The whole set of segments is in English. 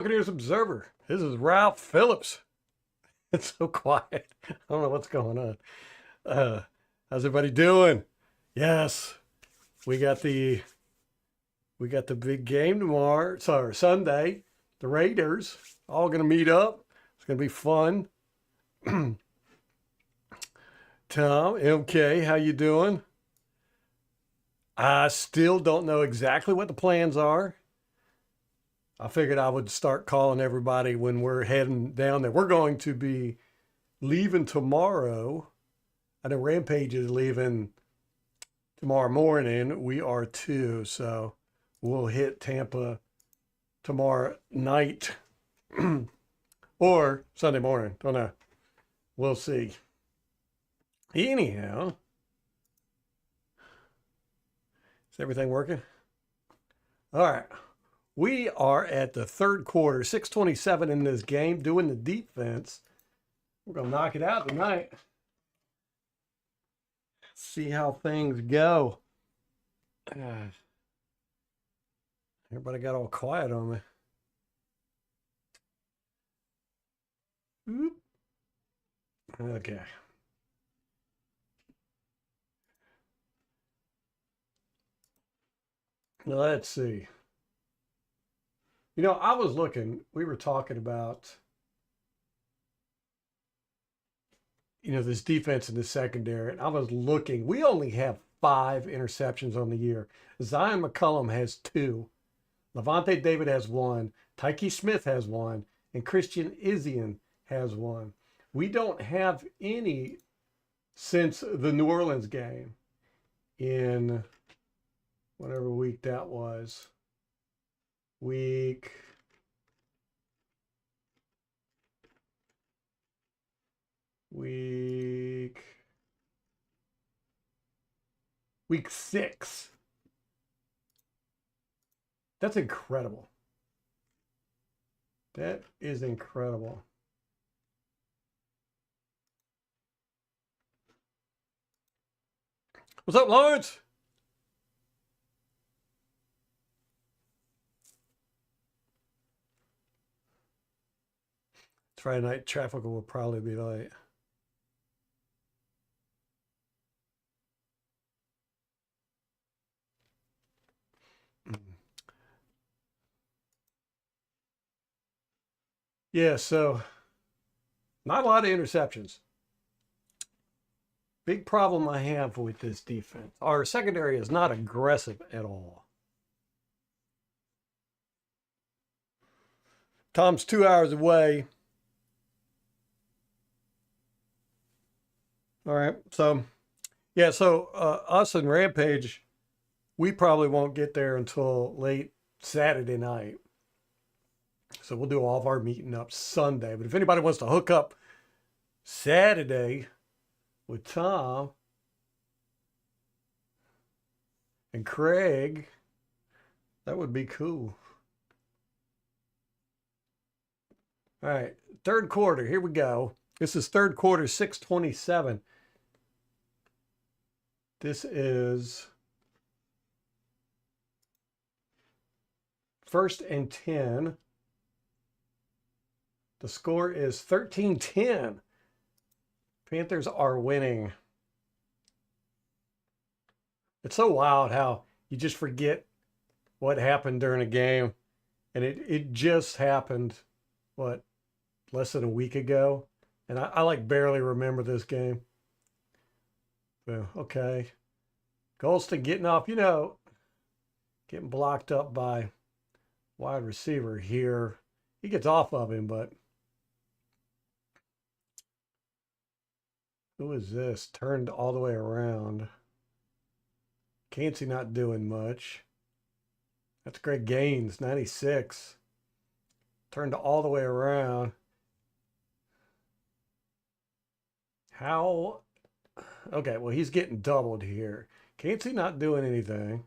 Buccaneers Observer. This is Ralph Phillips. It's so quiet. I don't know what's going on. Uh, how's everybody doing? Yes, we got the big game tomorrow. Sorry, Sunday. The Raiders all gonna meet up. It's gonna be fun. Tom, MK, how you doing? I still don't know exactly what the plans are. I figured I would start calling everybody when we're heading down there. We're going to be leaving tomorrow. I know Rampage is leaving tomorrow morning. We are too. So we'll hit Tampa tomorrow night or Sunday morning. Don't know. We'll see. Anyhow, is everything working? All right. We are at the third quarter, 6:27 in this game, doing the defense. We're going to knock it out tonight. See how things go. Everybody got all quiet on me. Oop. Okay. Let's see. You know, I was looking, we were talking about, this defense in the secondary, and I was looking, we only have 5 interceptions on the year. Zion McCullum has 2. Levante David has 1. Tyke Smith has 1. And Christian Izzian has 1. We don't have any since the New Orleans game in whatever week that was. Week 6. That's incredible. That is incredible. What's up, Lawrence? Friday night traffic will probably be late. Yeah, so not a lot of interceptions. Big problem I have with this defense. Our secondary is not aggressive at all. Tom's 2 hours away. All right. So, yeah, so us and Rampage, we probably won't get there until late Saturday night. So we'll do all of our meeting up Sunday. But if anybody wants to hook up Saturday with Tom and Craig, that would be cool. All right, third quarter, here we go. This is third quarter, 6:27. This is 1st and 10. The score is 13-10. Panthers are winning. It's so wild how you just forget what happened during a game. And it just happened, what, less than a week ago? And I like barely remember this game. So, okay. Golston getting off, getting blocked up by wide receiver here. He gets off of him, but who is this? Turned all the way around. Cansey not doing much. That's Greg Gaines, 96. Turned all the way around. How? Okay, well, he's getting doubled here. Cansey not doing anything.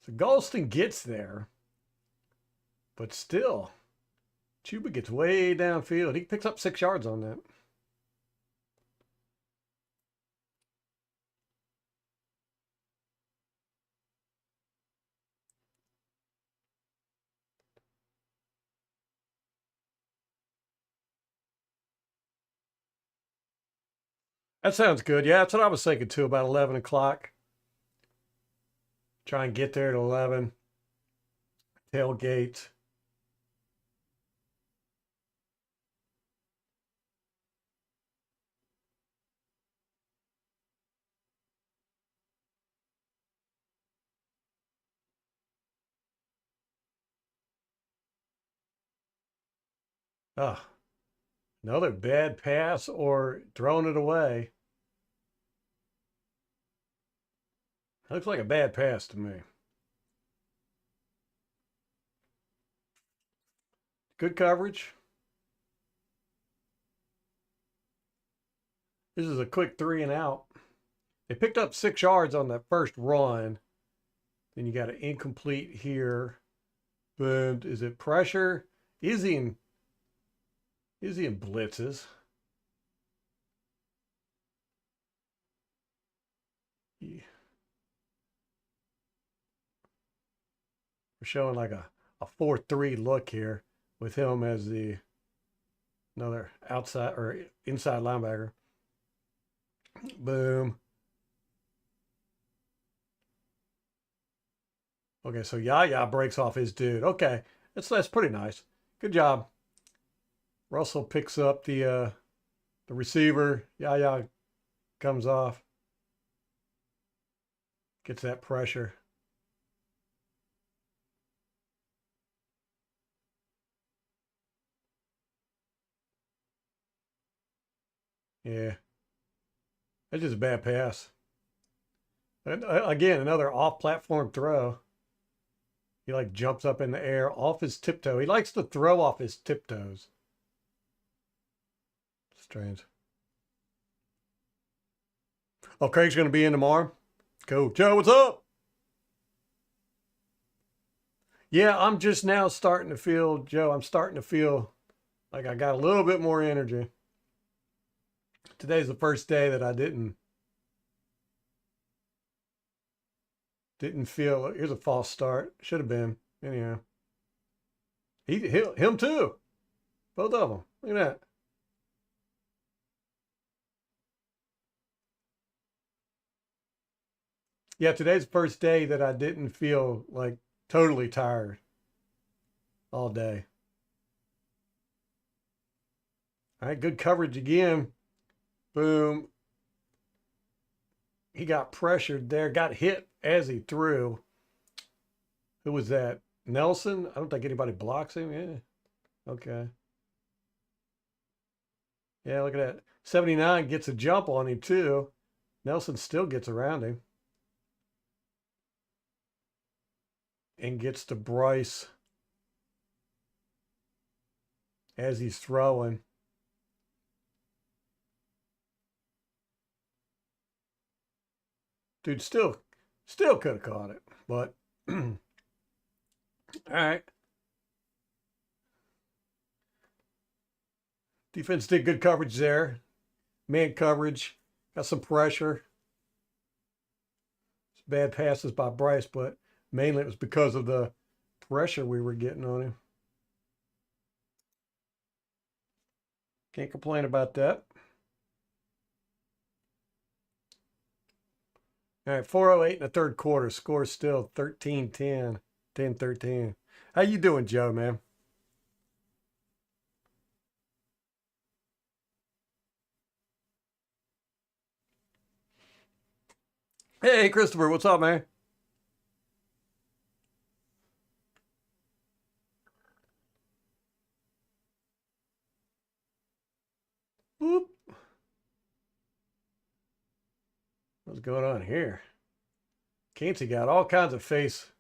So Golston gets there, but still, Chuba gets way downfield. He picks up 6 yards on that. That sounds good. Yeah, that's what I was thinking too, about 11 o'clock. Try and get there at 11. Tailgate. Oh, another bad pass or throwing it away. Looks like a bad pass to me. Good coverage. This is a quick 3-and-out. They picked up 6 yards on that first run. Then you got an incomplete here. Boom. Is it pressure? Is he in blitzes? Yeah. We're showing like a 4-3 look here with him as the another outside or inside linebacker. Boom. Okay, so Yaya breaks off his dude. Okay, that's pretty nice. Good job. Russell picks up the receiver. Yaya comes off. Gets that pressure. Yeah. That's just a bad pass. And, again, another off-platform throw. He like jumps up in the air off his tiptoe. He likes to throw off his tiptoes. Strange. Oh, Craig's going to be in tomorrow? Cool. Joe, what's up? Yeah, I'm just now starting to feel, Joe, I'm starting to feel like I got a little bit more energy. Today's the first day that I didn't feel. Here's a false start. Should have been. Anyhow. Him too. Both of them. Look at that. Yeah, today's the first day that I didn't feel like totally tired all day. All right, good coverage again. Boom. He got pressured there, got hit as he threw. Who was that? Nelson? I don't think anybody blocks him. Yeah. Okay. Yeah, look at that. 79 gets a jump on him too. Nelson still gets around him. And gets to Bryce as he's throwing. Dude, still could have caught it, but all right. Defense did good coverage there. Man coverage, got some pressure. Bad passes by Bryce, but mainly it was because of the pressure we were getting on him. Can't complain about that. All right, 4:08 in the third quarter. Score still 13-10, 10-13. How you doing, Joe, man? Hey, Christopher, what's up, man? Whoop. What's going on here? Cansey got all kinds of face.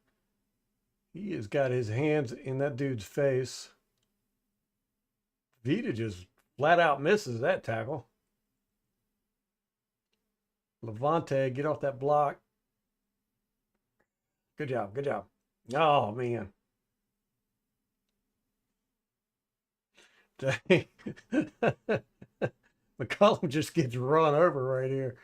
He has got his hands in that dude's face. Vita just flat out misses that tackle. Levante, get off that block. Good job. Good job. Oh, man. Dang. McCollum just gets run over right here.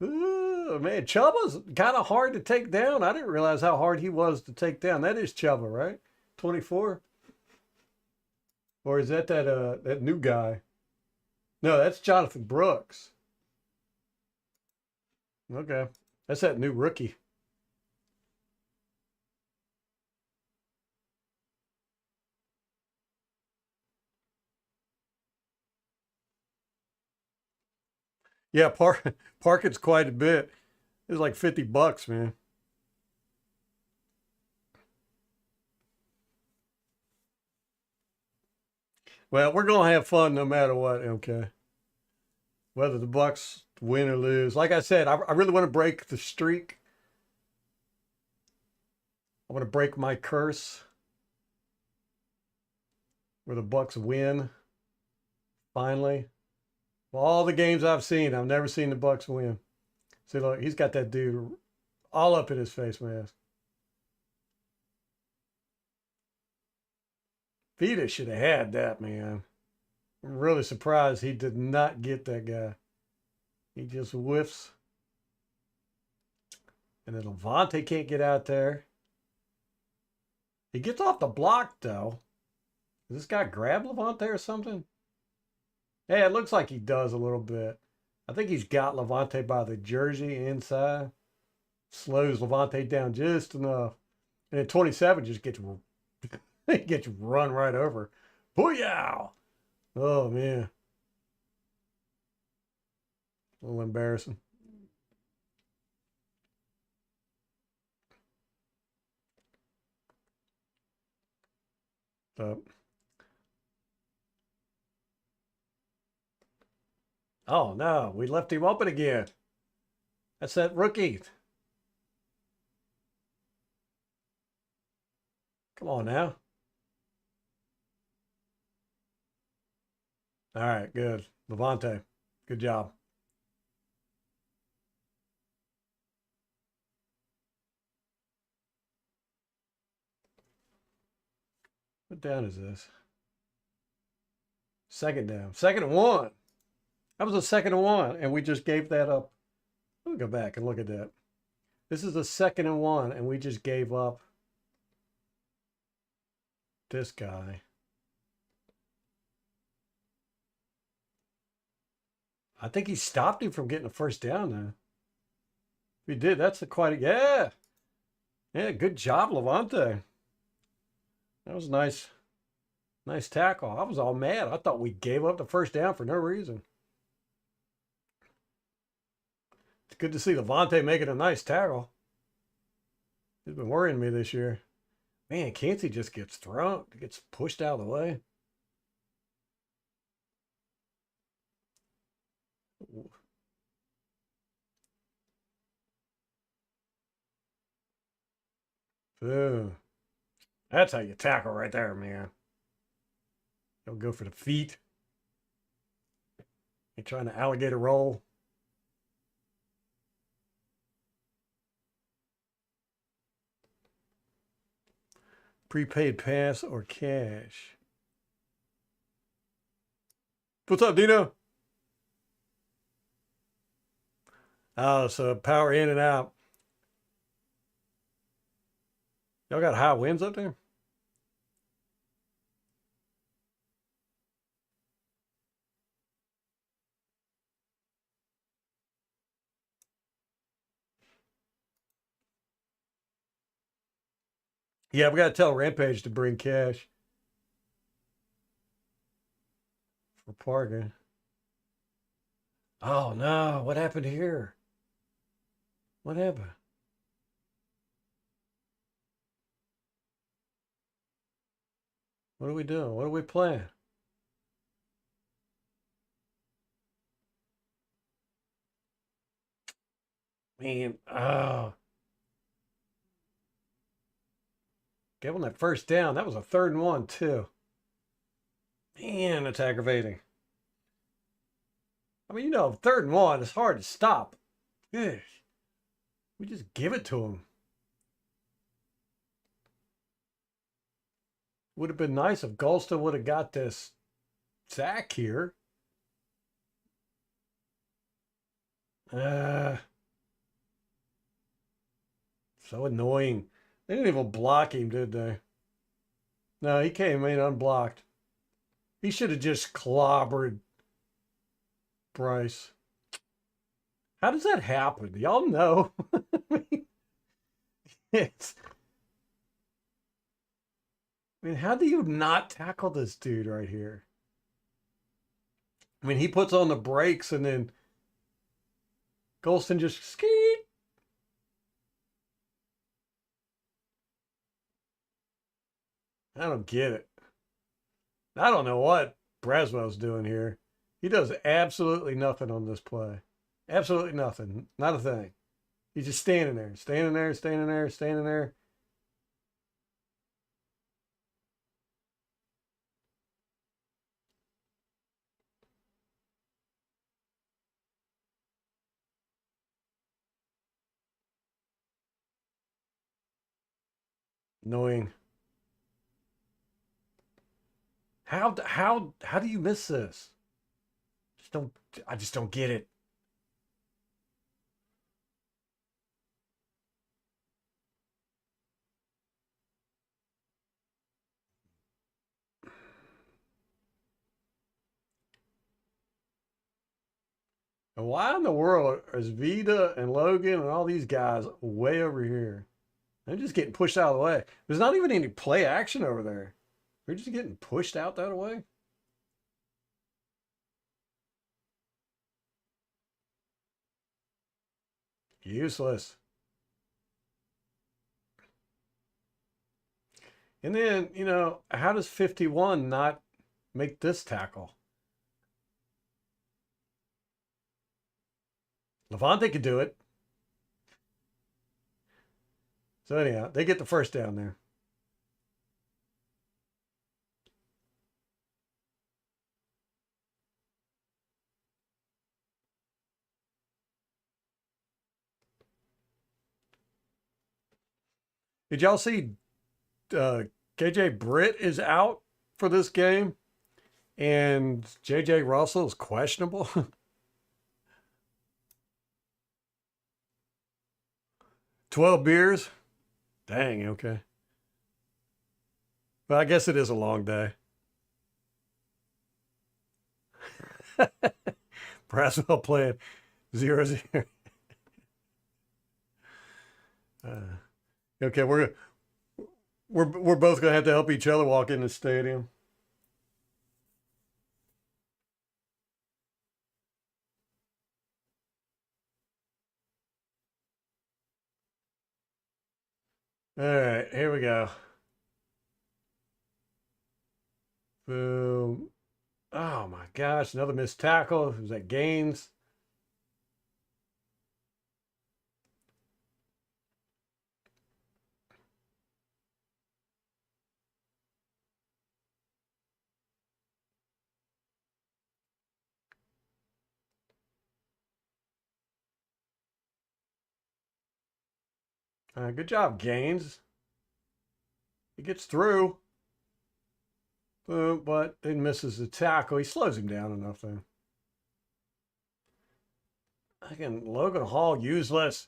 Ooh, man, Chuba's kind of hard to take down. I didn't realize how hard he was to take down. That is Chuba, right? 24? Or is that new guy? No, that's Jonathan Brooks. Okay. That's that new rookie. Yeah, park it's quite a bit. It's like $50, man. Well, we're gonna have fun no matter what, okay? Whether the Bucks win or lose. Like I said, I really want to break the streak. I want to break my curse where the Bucks win finally. Of all the games I've seen, I've never seen the Bucks win. See, look, he's got that dude all up in his face mask. Vita should have had that, man. I'm really surprised he did not get that guy. He just whiffs. And then Levante can't get out there. He gets off the block, though. Does this guy grab Levante or something? Yeah, it looks like he does a little bit. I think he's got Levante by the jersey inside. Slows Levante down just enough. And then 27 just gets he gets run right over. Booyah! Oh man. A little embarrassing. But, oh no, we left him open again. That's that rookie. Come on now. All right, good. Levante, good job. What down is this? Second down. Second and one. That was a second and one, and we just gave that up. Let me go back and look at that. This is a second and one, and we just gave up this guy. I think he stopped him from getting a first down now. If he did, that's quite a, yeah. Yeah, good job, Levante. That was nice. Nice tackle. I was all mad. I thought we gave up the first down for no reason. It's good to see Levante making a nice tackle. He's been worrying me this year. Man, Cansey just gets thrown, gets pushed out of the way. Ugh. That's how you tackle right there, man. Don't go for the feet. You're trying to alligator roll. Prepaid pass or cash. What's up, Dino? Oh, so power in and out. Y'all got high winds up there? Yeah, we got to tell Rampage to bring cash for parking. Oh, no. What happened here? What happened? What are we doing? What are we playing? Man, oh. Give him that first down. That was a third and one, too. Man, it's aggravating. I mean, third and one is hard to stop. Gosh. We just give it to him. Would have been nice if Golston would have got this sack here. So annoying. They didn't even block him, did they? No, he came in unblocked. He should have just clobbered Bryce. How does that happen? Y'all know. it's, I mean, how do you not tackle this dude right here? I mean, he puts on the brakes and then Golston just skeet. I don't get it. I don't know what Braswell's doing here. He does absolutely nothing on this play. Absolutely nothing. Not a thing. He's just standing there, standing there, standing there, standing there. Annoying. How do you miss this? Just don't I just don't get it. And why in the world is Vita and Logan and all these guys way over here? They're just getting pushed out of the way. There's not even any play action over there. They're just getting pushed out that way. Useless. And then, how does 51 not make this tackle? Levante could do it. So anyhow, they get the first down there. Did y'all see KJ Britt is out for this game and JJ Russell is questionable? 12 beers? Dang, okay. But I guess it is a long day. Braswell playing 0-0. Okay, we're both gonna have to help each other walk in the stadium. All right, here we go. Boom. Oh my gosh, another missed tackle. Was that Gaines? Good job, Gaines. He gets through. Boom, but then misses the tackle. He slows him down enough though. Again, Logan Hall useless.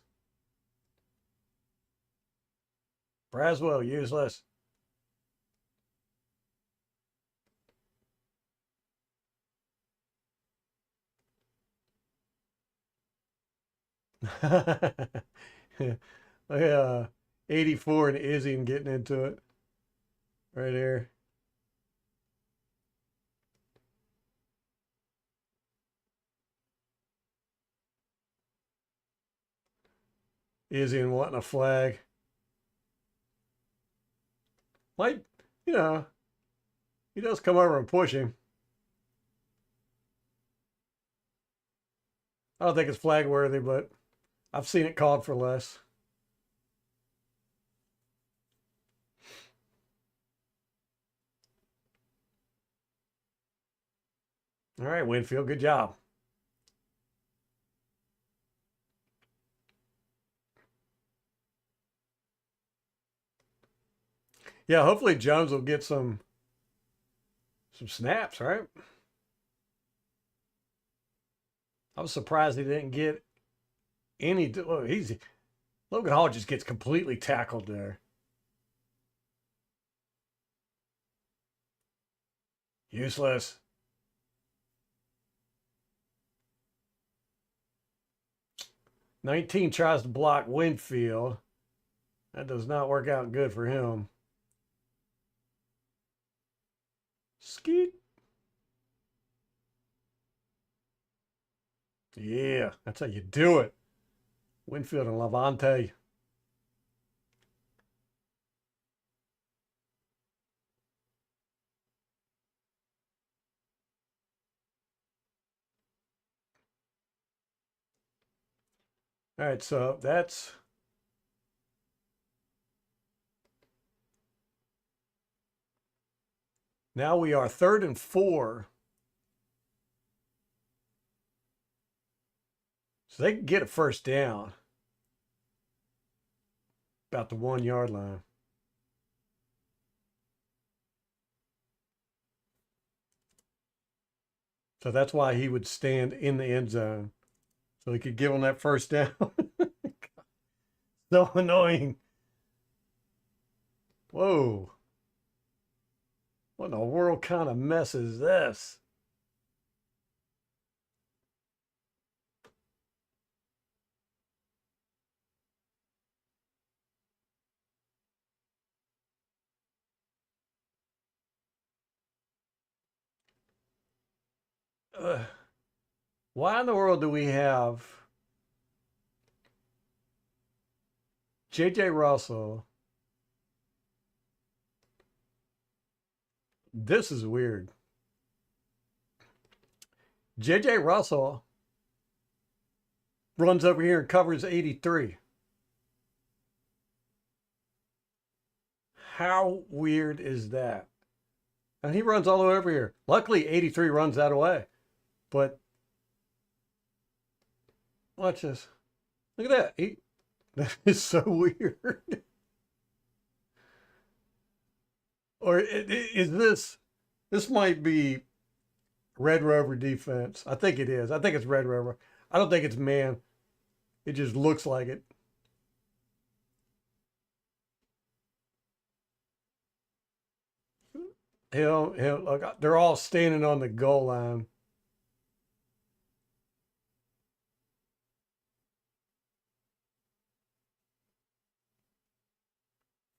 Braswell useless. Yeah, 84 and Izzy and getting into it right here. Izzy and wanting a flag. Might, you know, he does come over and push him. I don't think it's flag worthy, but I've seen it called for less. All right, Winfield, good job. Yeah, hopefully Jones will get some snaps, right? I was surprised he didn't get any. Look, Logan Hall just gets completely tackled there. Useless. 19 tries to block Winfield. That does not work out good for him. Skeet. Yeah, that's how you do it. Winfield and Levante. All right, so that's now we are 3rd and 4. So they can get a first down about the 1 yard line. So that's why he would stand in the end zone. So he could give them that first down. So annoying. Whoa. What in the world kind of mess is this? Why in the world do we have J.J. Russell? This is weird. J.J. Russell runs over here and covers 83. How weird is that? And he runs all the way over here. Luckily, 83 runs that away. But watch this. Look at that. That is so weird. Or is this might be Red Rover defense. I think it is. I think it's Red Rover. I don't think it's man. It just looks like it. Look, they're all standing on the goal line.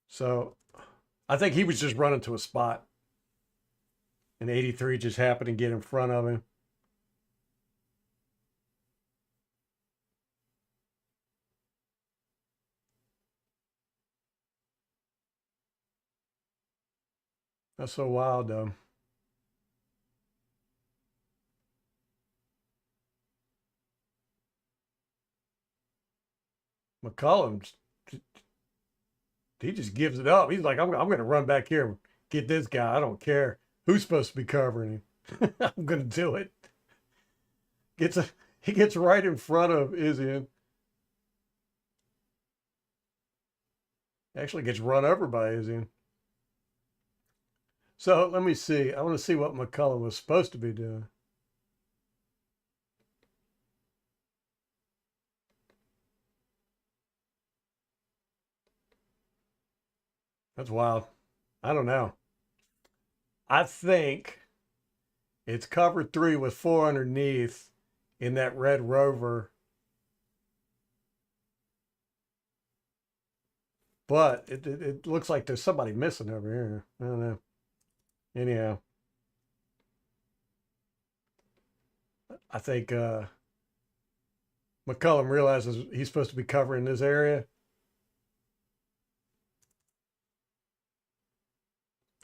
So I think he was just running to a spot. And 83 just happened to get in front of him. That's so wild, though. McCollum, he just gives it up. He's like, I'm going to run back here and get this guy. I don't care who's supposed to be covering him. I'm going to do it. He gets right in front of Izzy. Actually gets run over by Izzy. So let me see. I want to see what McCullum was supposed to be doing. That's wild. I don't know. I think it's cover 3 with 4 underneath in that Red Rover. But it looks like there's somebody missing over here. I don't know. Anyhow, I think McCullum realizes he's supposed to be covering this area.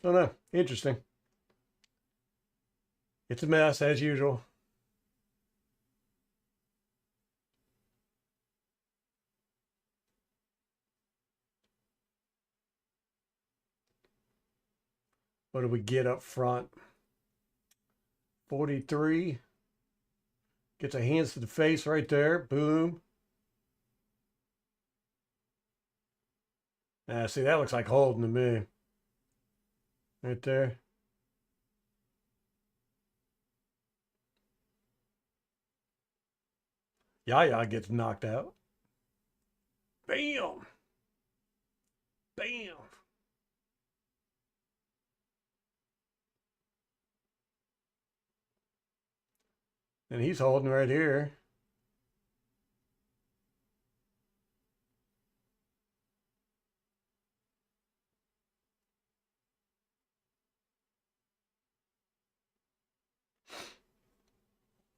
I don't know. Interesting. It's a mess as usual. What do we get up front? 43. Gets a hands to the face right there. Boom. See, that looks like holding to me. Right there. Yaya gets knocked out. Bam. Bam. And he's holding right here.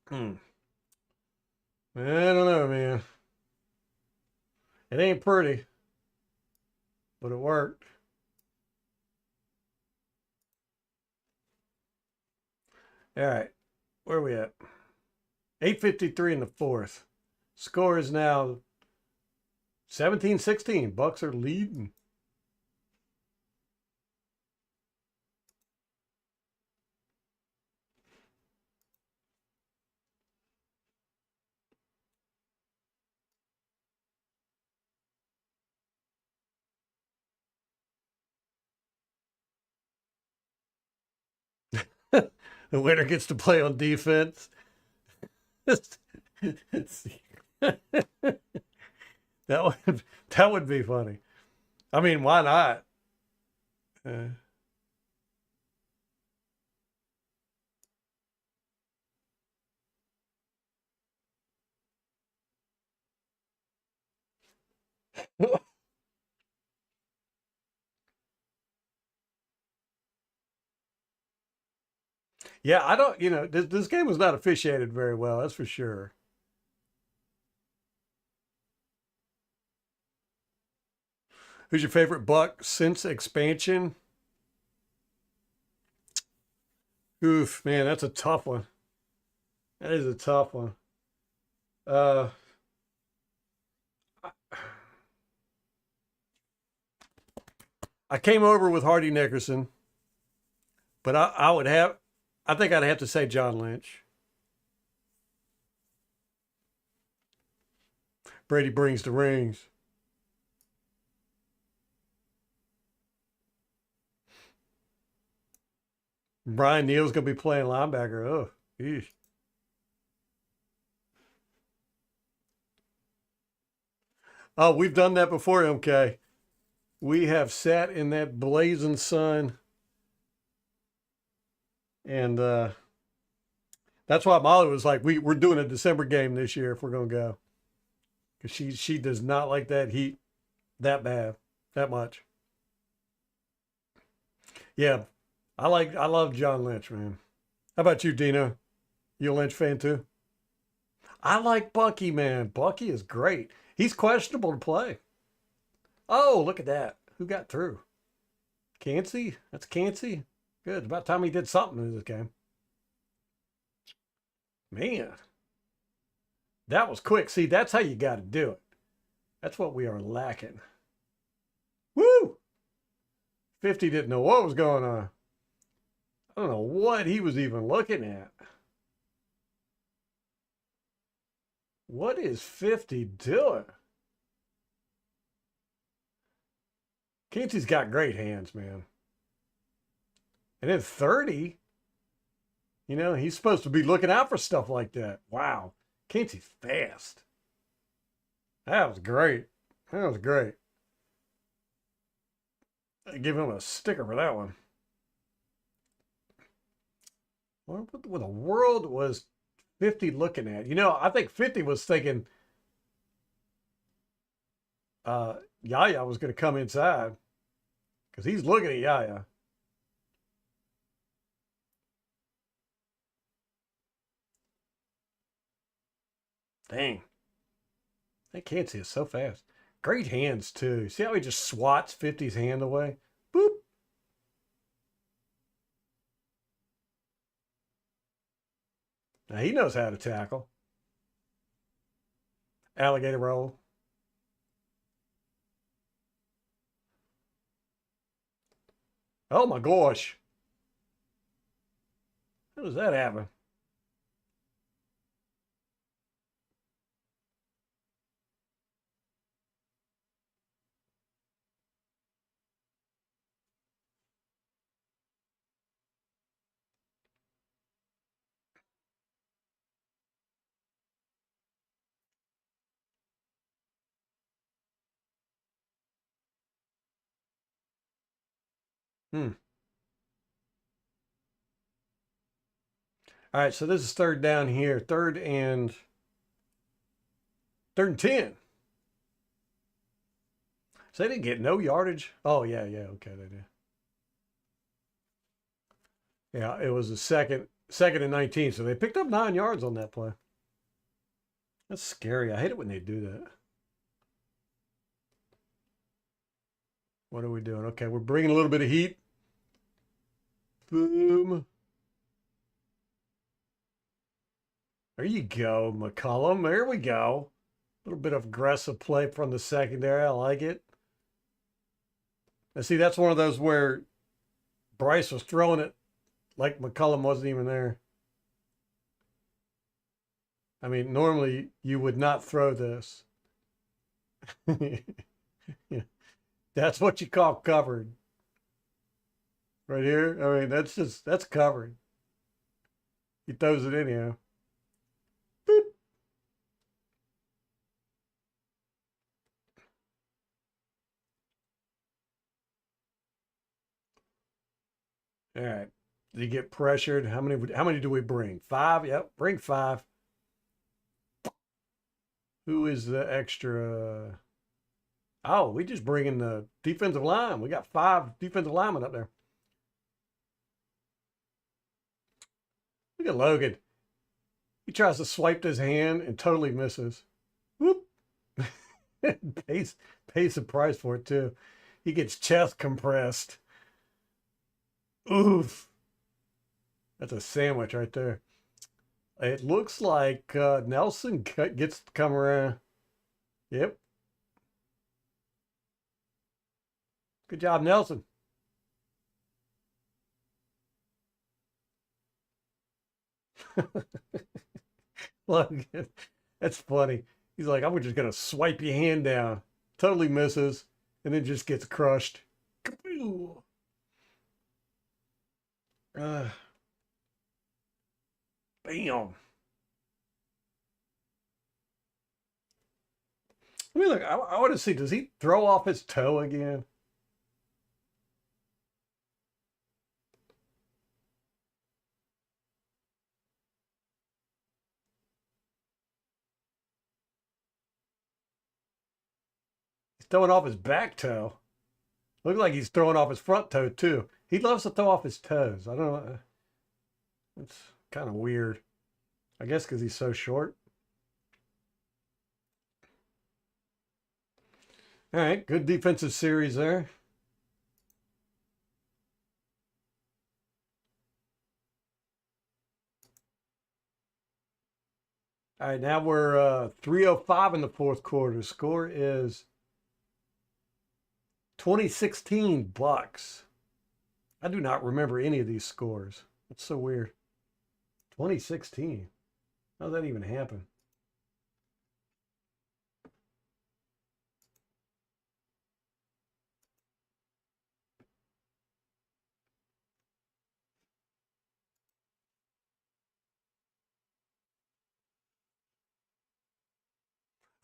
Hmm. I don't know, man. It ain't pretty, but it worked. All right, where are we at? 8:53 in the fourth. Score is now 17-16. Bucks are leading. The winner gets to play on defense. that that would be funny. I mean, why not? Uh, yeah, I don't. This game was not officiated very well. That's for sure. Who's your favorite Buck since expansion? Oof, man, that's a tough one. That is a tough one. Uh, I came over with Hardy Nickerson, but I would have. I think I'd have to say John Lynch. Brady brings the rings. Brian Neal's gonna be playing linebacker. Oh, eesh. Oh, we've done that before, MK. We have sat in that blazing sun, and that's why Molly was like, "We're doing a December game this year if we're gonna go," because she does not like that heat that bad, that much. Yeah, I love John Lynch, man. How about you, Dino? You a Lynch fan too? I like Bucky, man. Bucky is great. He's questionable to play. Oh, look at that. Who got through? Cansey? That's Cansey. Good. It's about time he did something in this game. Man, that was quick. See, that's how you got to do it. That's what we are lacking. Woo! 50 didn't know what was going on. I don't know what he was even looking at. What is 50 doing? Cansey's got great hands, man. And then 30, he's supposed to be looking out for stuff like that. Wow. Cansey's fast. That was great. That was great. I give him a sticker for that one. What the world was 50 looking at? I think 50 was thinking Yaya was going to come inside because he's looking at Yaya. Dang. That Cansey is so fast. Great hands, too. See how he just swats 50's hand away? Boop. Now he knows how to tackle. Alligator roll. Oh my gosh. How does that happen? Hmm. All right, so this is third down here. Third and 10. So they didn't get no yardage. Oh yeah, yeah, okay, they did. Yeah, it was a second. Second and 19. So they picked up 9 yards on that play. That's scary. I hate it when they do that. What are we doing? Okay, we're bringing a little bit of heat. Boom. There you go, McCollum. There we go. A little bit of aggressive play from the secondary. I like it. And see, that's one of those where Bryce was throwing it like McCollum wasn't even there. I mean, normally you would not throw this. That's what you call covered. Right here. I mean, that's covered. He throws it anyhow. Boop. All right. Did he get pressured? How many do we bring? 5? Yep, bring 5. Who is the extra? Oh, we just bring in the defensive line. We got 5 defensive linemen up there. Look at Logan. He tries to swipe his hand and totally misses. Whoop. pays the price for it too. He gets chest compressed. Oof. That's a sandwich right there. It looks like Nelson gets to come around. Yep. Good job, Nelson. Look, that's funny. He's like, I'm just going to swipe your hand down. Totally misses, and then just gets crushed. Uh, bam. I mean, look, I want to see, does he throw off his toe again? He's throwing off his back toe. Looks like he's throwing off his front toe, too. He loves to throw off his toes. I don't know. It's kind of weird. I guess because he's so short. All right, good defensive series there. All right, now we're 3:05 in the fourth quarter. Score is 2016 Bucks. I do not remember any of these scores. That's so weird. 2016. How did that even happen?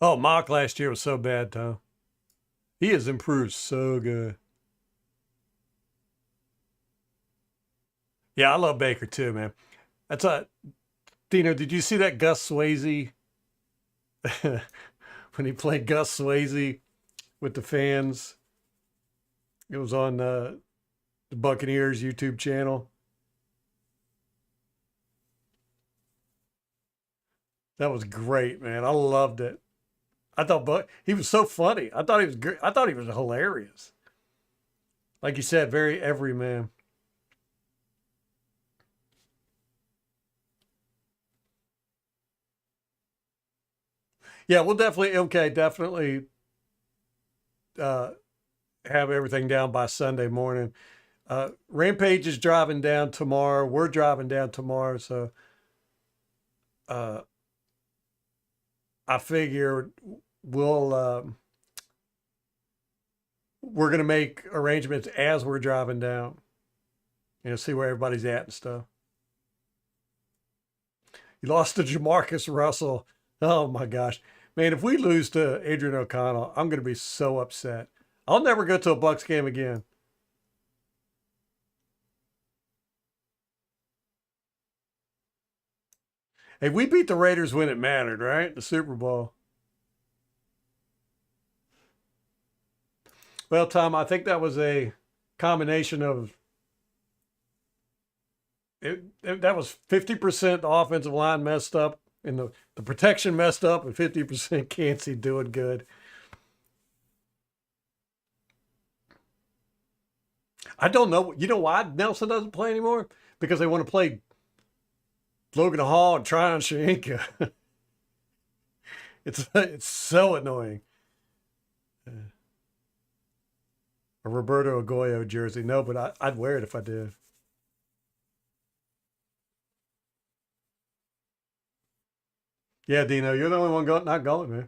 Oh, Mock last year was so bad, Tom. He has improved so good. Yeah, I love Baker too, man. That's a Dino. Did you see that Gus Swayze when he played Gus Swayze with the fans? It was on the Buccaneers YouTube channel. That was great, man. I loved it. I thought, but he was so funny. I thought he was great. I thought he was hilarious. Like you said, very everyman. Yeah, we'll definitely uh, have everything down by Sunday morning. Rampage is driving down tomorrow. We're driving down tomorrow, so uh, I figure we'll we're gonna make arrangements as we're driving down. See where everybody's at and stuff. You lost to Jamarcus Russell. Oh my gosh, man! If we lose to Adrian O'Connell, I'm gonna be so upset. I'll never go to a Bucks game again. Hey, we beat the Raiders when it mattered, right? The Super Bowl. Well, Tom, I think that was a combination of that was 50% the offensive line messed up and the protection messed up and 50% Kancey doing good. I don't know. You know why Nelson doesn't play anymore? Because they want to play Logan Hall and Tryon Shoyinka. It's so annoying. A Roberto Agoyo jersey. No, but I'd wear it if I did. Yeah, Dino, you're the only one not going, man.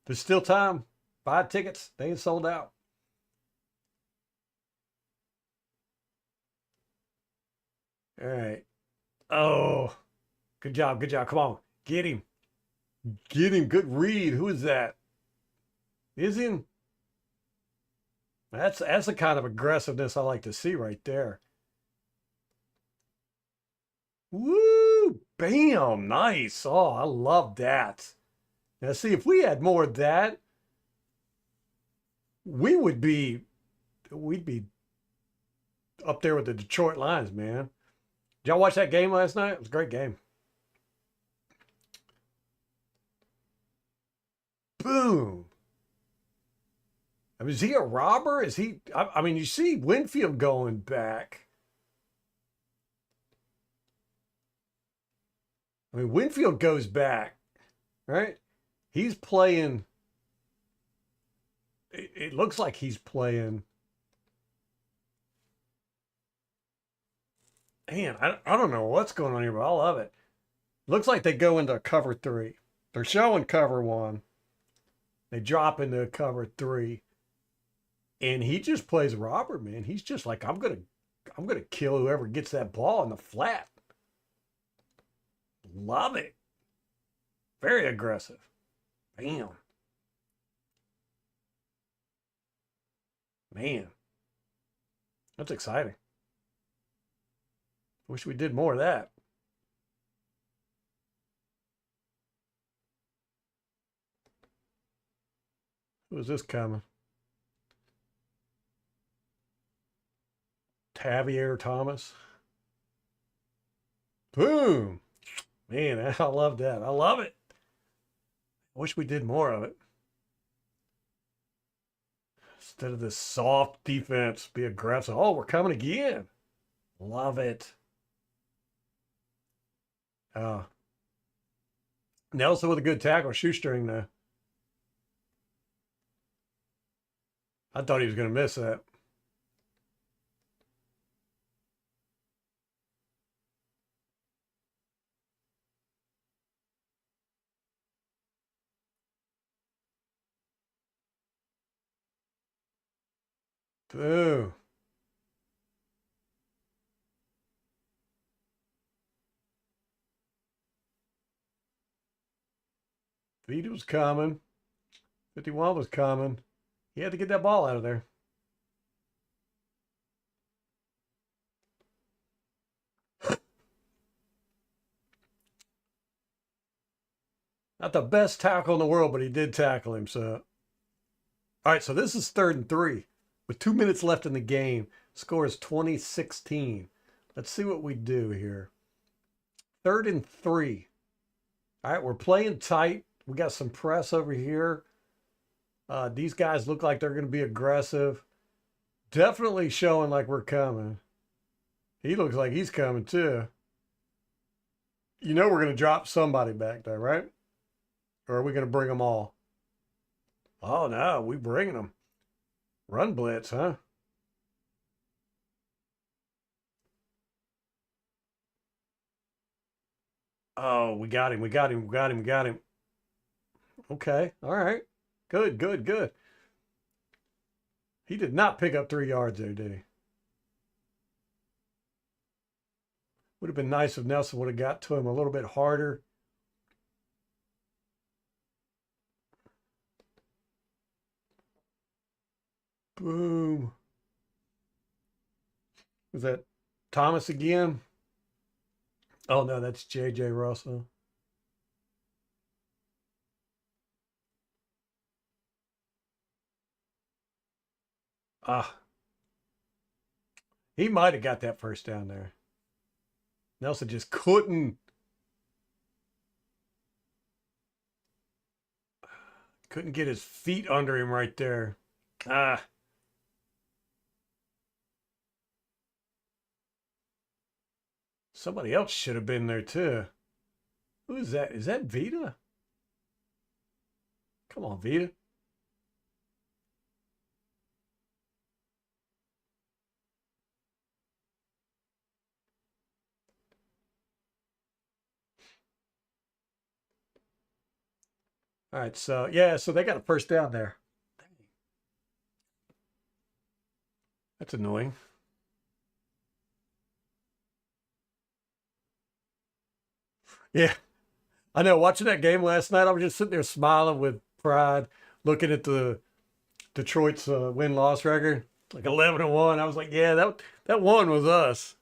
There's still time. Buy tickets. They ain't sold out. All right. Oh, good job. Good job. Come on. Get him. Get him. Good read. Who is that? Is him? That's the kind of aggressiveness I like to see right there. Woo! Bam! Nice. Oh, I love that. Now, see, if we had more of that, we'd be up there with the Detroit Lions, man. Did y'all watch that game last night? It was a great game. Boom. I mean, is he a robber? Is he? I mean, you see Winfield going back. I mean, Winfield goes back, right? He's playing. It looks like he's playing. Man, I don't know what's going on here, but I love it. Looks like they go into cover three. They're showing cover one. They drop into cover three. And he just plays robber, man. He's just like, I'm gonna kill whoever gets that ball in the flat. Love it. Very aggressive. Bam. Man. That's exciting. Wish we did more of that. Who is this coming? Tavier Thomas. Boom. Man, I love that. I love it. I wish we did more of it. Instead of this soft defense, be aggressive. Oh, we're coming again. Love it. Nelson with a good tackle. Shoestring though. I thought he was going to miss that. Boo. Vita was coming. 51 was coming. He had to get that ball out of there. Not the best tackle in the world, but he did tackle him. So, all right. So this is 3rd and 3 with 2 minutes left in the game. Score is 2016. Let's see what we do here. 3rd and 3. All right, we're playing tight. We got some press over here. These guys look like they're going to be aggressive. Definitely showing like we're coming. He looks like he's coming too. You know we're going to drop somebody back there, right? Or are we going to bring them all? Oh, no, we bringing them. Run blitz, huh? Oh, we got him. We got him. We got him. We got him. Okay. All right. Good, good, good. He did not pick up 3 yards there, did he? Would have been nice if Nelson would have got to him a little bit harder. Boom. Was that Thomas again? Oh, no, that's J.J. Russell. Ah, he might have got that first down there. Nelson just couldn't get his feet under him right there. Ah, somebody else should have been there too. Who is that? Is that Vita? Come on, Vita. All right, so yeah, so they got a first down there. That's annoying. Yeah, I know. Watching that game last night, I was just sitting there smiling with pride, looking at the Detroit's win loss record, like 11-1. I was like, yeah, that one was us.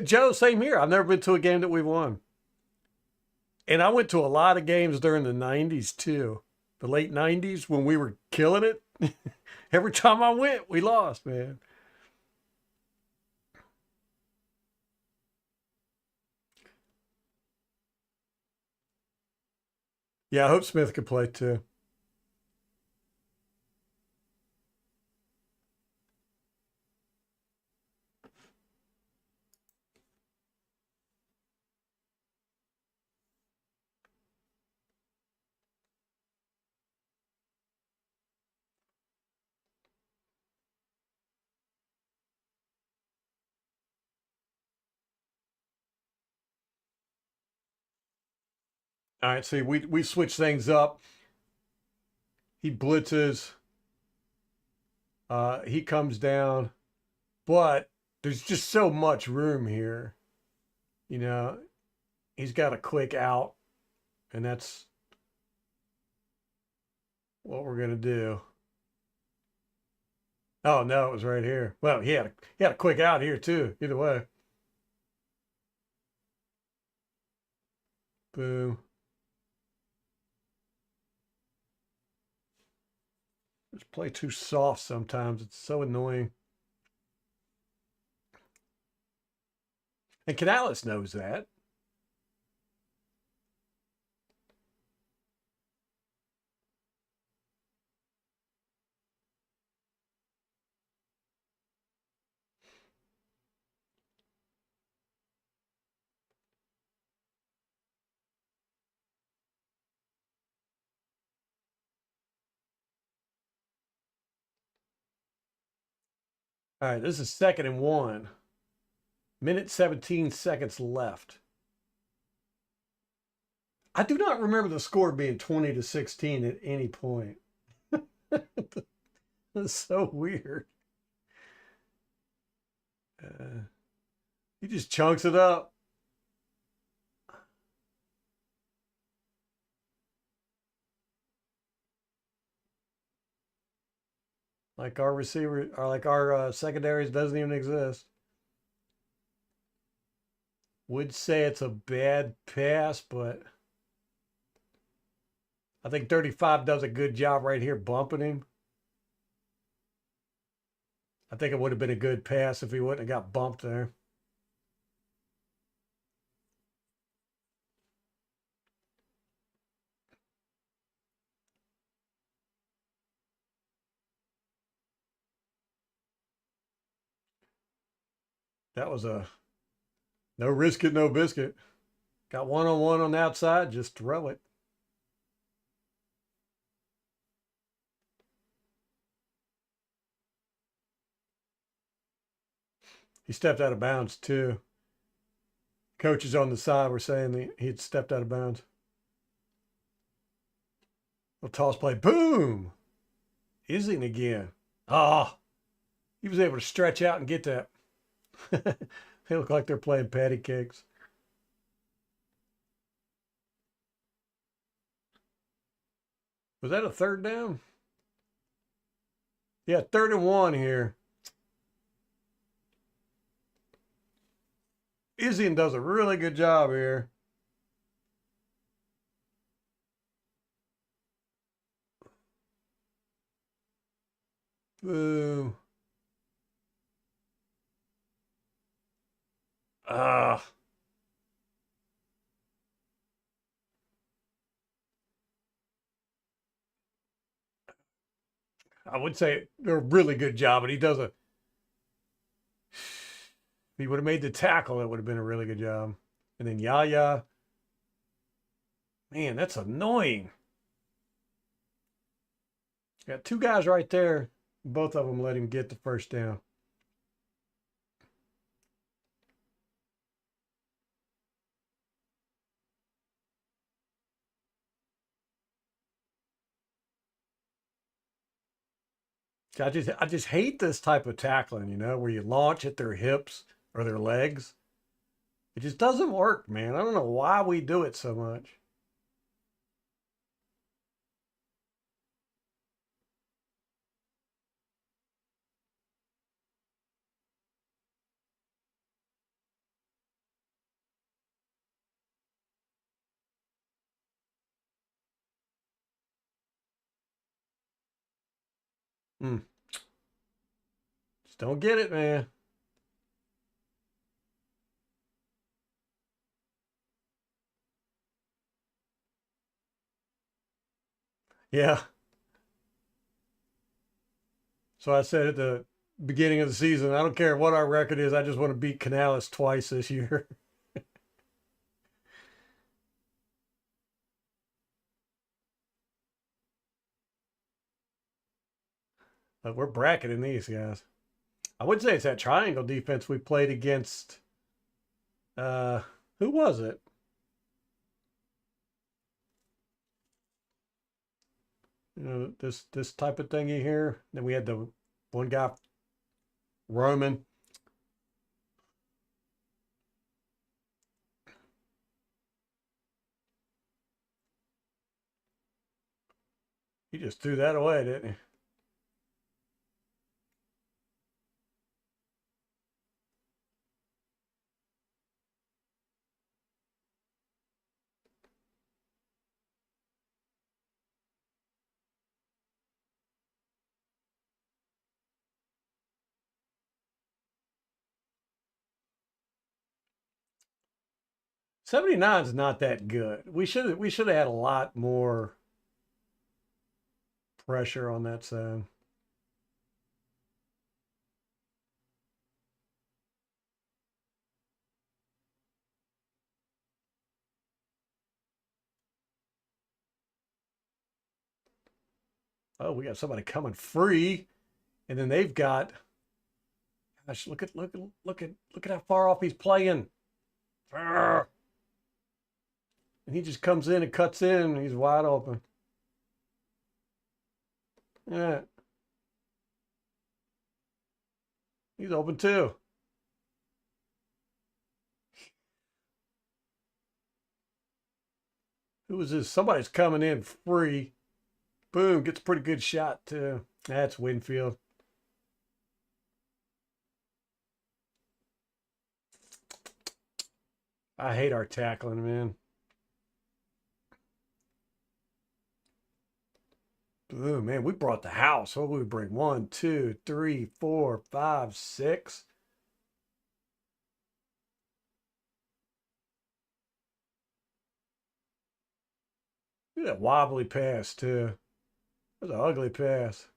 Joe, same here. I've never been to a game that we won, and I went to a lot of games during the '90s too, the late '90s when we were killing it. Every time I went, we lost, man. Yeah, I hope Smith could play too. All right, see, we switched things up. He blitzes. He comes down, but there's just so much room here. You know, he's got a quick out, and that's what we're gonna do. Oh no, it was right here. Well, he had a quick out here too. Either way, boom. Just play too soft sometimes. It's so annoying. And Canales knows that. All right, this is 2nd and 1. Minute 17 seconds left. I do not remember the score being 20-16 at any point. That's so weird. He just chunks it up. Like our receiver, or like our secondaries doesn't even exist. Would say it's a bad pass, but I think 35 does a good job right here bumping him. I think it would have been a good pass if he wouldn't have got bumped there. That was a no risk it, no biscuit. Got one-on-one on the outside, just throw it. He stepped out of bounds too. Coaches on the side were saying he had stepped out of bounds. A toss play, boom! Ising again. Oh, he was able to stretch out and get that. They look like they're playing patty cakes. Was that a third down? Yeah, 3rd and 1 here. Isian does a really good job here. Boo. Ah. I would say they're a really good job, but he does a. If he would have made the tackle, it would have been a really good job. And then Yaya, man, that's annoying. Got two guys right there. Both of them let him get the first down. I just hate this type of tackling, where you launch at their hips or their legs. It just doesn't work, man. I don't know why we do it so much. Mm, just don't get it, man. Yeah. So I said at the beginning of the season, I don't care what our record is. I just want to beat Canales twice this year. But we're bracketing these guys. I would say it's that triangle defense we played against. Uh, who was it? This type of thingy here. Then we had the one guy, Roman. He just threw that away, didn't he? 79 is not that good. We should have had a lot more pressure on that side. Oh, we got somebody coming free, and then they've got. Gosh, look at how far off he's playing. And he just comes in and cuts in. And he's wide open. Yeah, he's open too. Who is this? Somebody's coming in free. Boom, gets a pretty good shot too. That's Winfield. I hate our tackling, man. Ooh, man, we brought the house. What did we bring? One, two, three, four, five, six. Look at that wobbly pass, too. That was an ugly pass.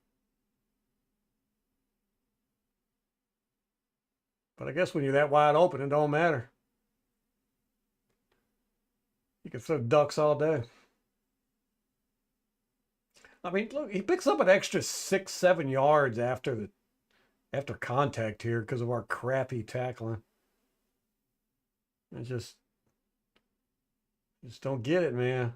But I guess when you're that wide open, it don't matter. You can throw ducks all day. I mean, look, he picks up an extra 6, 7 yards after contact here because of our crappy tackling. I just don't get it, man.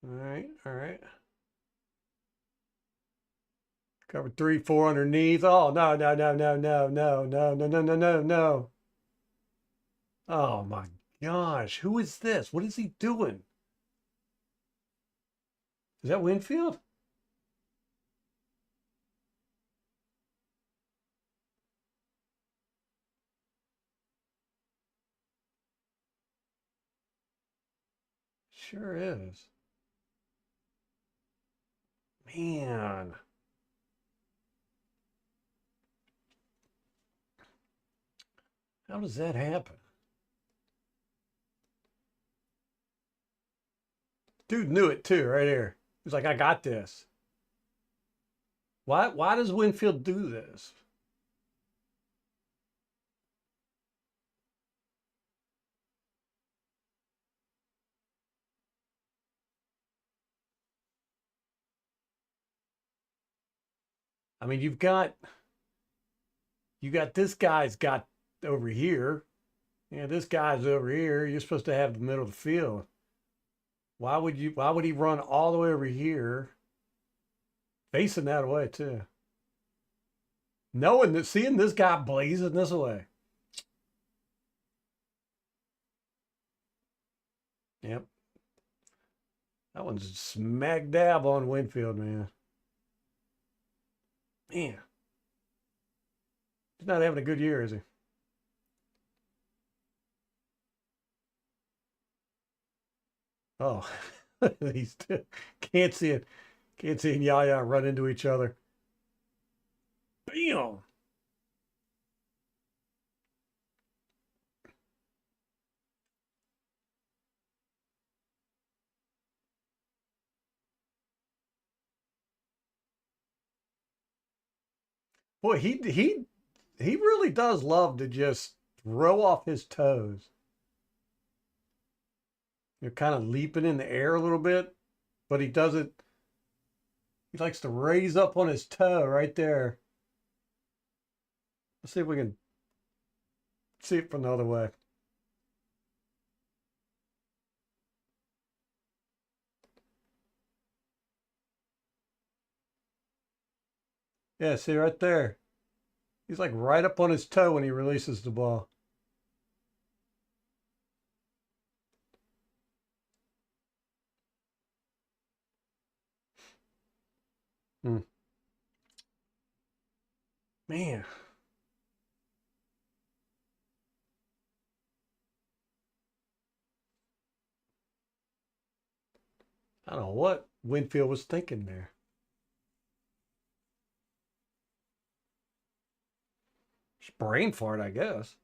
All right, all right. Cover 3, 4 underneath. Oh no, no, no, no, no, no, no, no, no, no, no, no. Oh my gosh, who is this? What is he doing? Is that Winfield? Sure is. Man. How does that happen? Dude knew it too, right here. He's like, I got this. Why does Winfield do this? I mean, you got this guy's got over here. Yeah, this guy's over here. You're supposed to have the middle of the field. Why would he run all the way over here, facing that way too? Knowing that seeing this guy blazing this way. Yep. That one's smack dab on Winfield, man. Man, he's not having a good year, is he? Oh, he's still, can't see it. Can't see Yaya run into each other. Bam! Boy, he really does love to just throw off his toes. You're kind of leaping in the air a little bit, but he doesn't. He likes to raise up on his toe right there. Let's see if we can see it from the other way. Yeah, see right there. He's like right up on his toe when he releases the ball. Hmm. Man, I don't know what Winfield was thinking there. Just brain fart, I guess.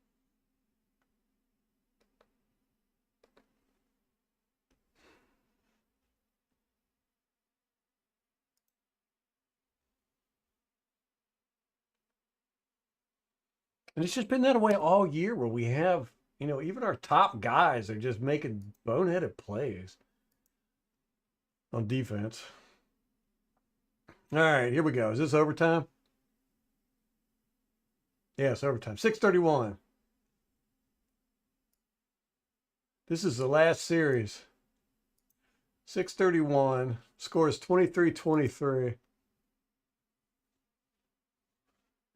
And it's just been that way all year where we have, even our top guys are just making boneheaded plays on defense. All right, here we go. Is this overtime? Yes, overtime. 6:31. This is the last series. 6:31. Score is 23-23.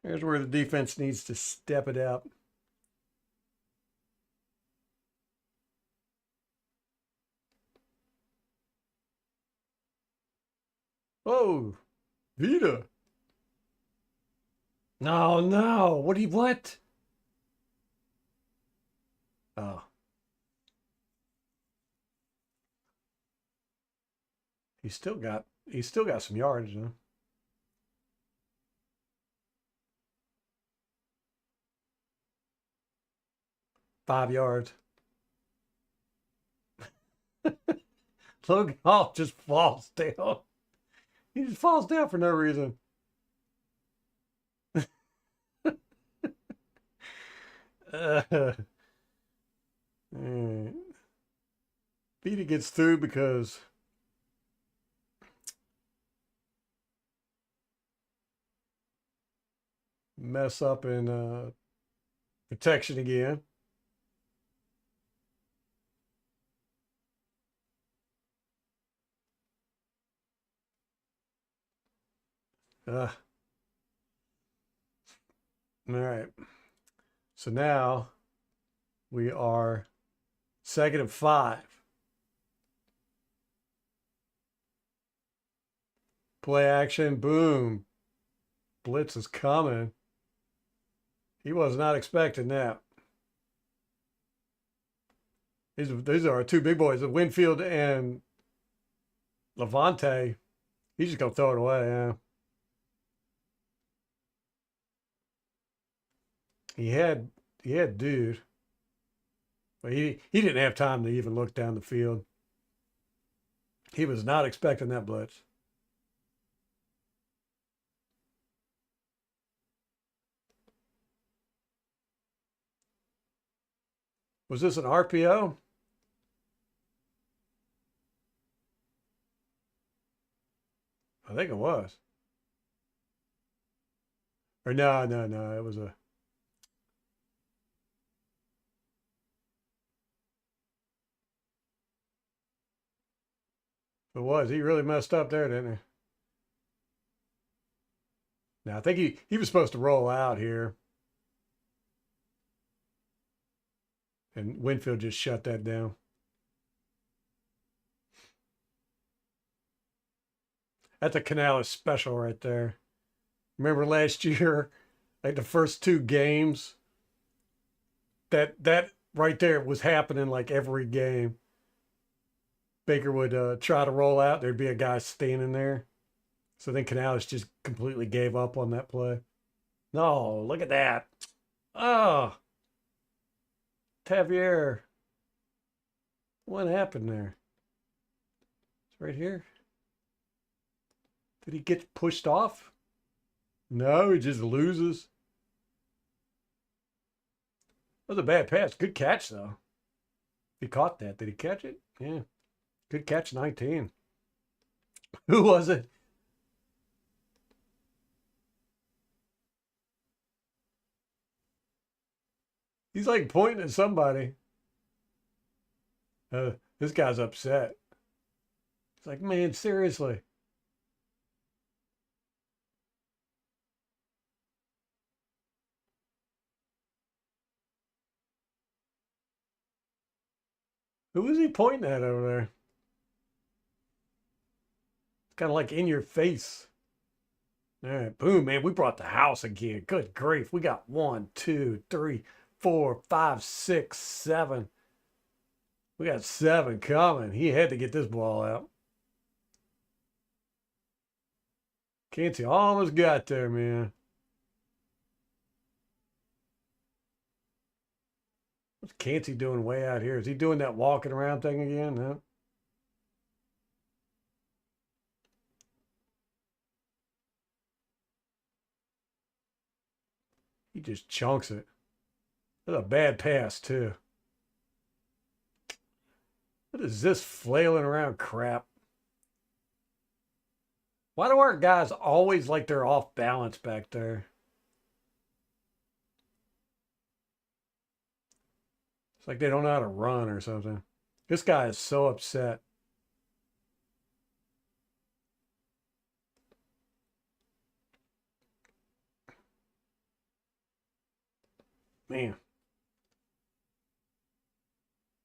Here's where the defense needs to step it up. Oh, Vita. No, no. What? Oh, he's still got some yards, though. 5 yards. Logan Hall just falls down. He just falls down for no reason. Uh, Vita gets through because mess up in protection again. Uh, all right. So now we are 2nd and 5. Play action. Boom. Blitz is coming. He was not expecting that. These are our two big boys, Winfield and Levante. He's just going to throw it away, yeah. He had dude. But he didn't have time to even look down the field. He was not expecting that blitz. Was this an RPO? I think it was. Or no, it was a. It was. He really messed up there, didn't he? Now I think he was supposed to roll out here. And Winfield just shut that down. That's a Canales special right there. Remember last year, like the first two games, that right there was happening like every game. Baker would try to roll out. There'd be a guy standing there. So then Canales just completely gave up on that play. No, look at that. Oh, Tavier. What happened there? It's right here. Did he get pushed off? No, he just loses. That was a bad pass. Good catch, though. He caught that. Did he catch it? Yeah. Good catch, 19. Who was it? He's like pointing at somebody. This guy's upset. It's like, man, seriously. Who was he pointing at over there? It's kind of like in your face. All right, boom, man. We brought the house again. Good grief. We got 1, 2, 3, 4, 5, 6, 7. We got 7 coming. He had to get this ball out. Canty almost got there, man. What's Canty doing way out here? Is he doing that walking around thing again? No. He just chunks it. That's a bad pass, too. What is this flailing around crap? Why do our guys always like they're off balance back there? It's like they don't know how to run or something. This guy is so upset. Man.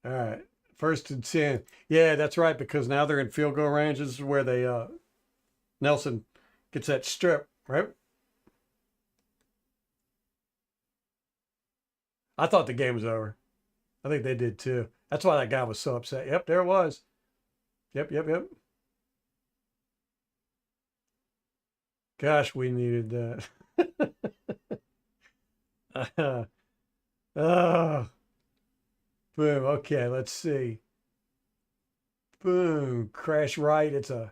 All right. 1st and 10. Yeah, that's right, because now they're in field goal range. This is where they Nelson gets that strip, right? I thought the game was over. I think they did too. That's why that guy was so upset. Yep, there it was. Yep. Gosh, we needed that. Oh, boom. Okay, let's see. Boom. Crash right. It's a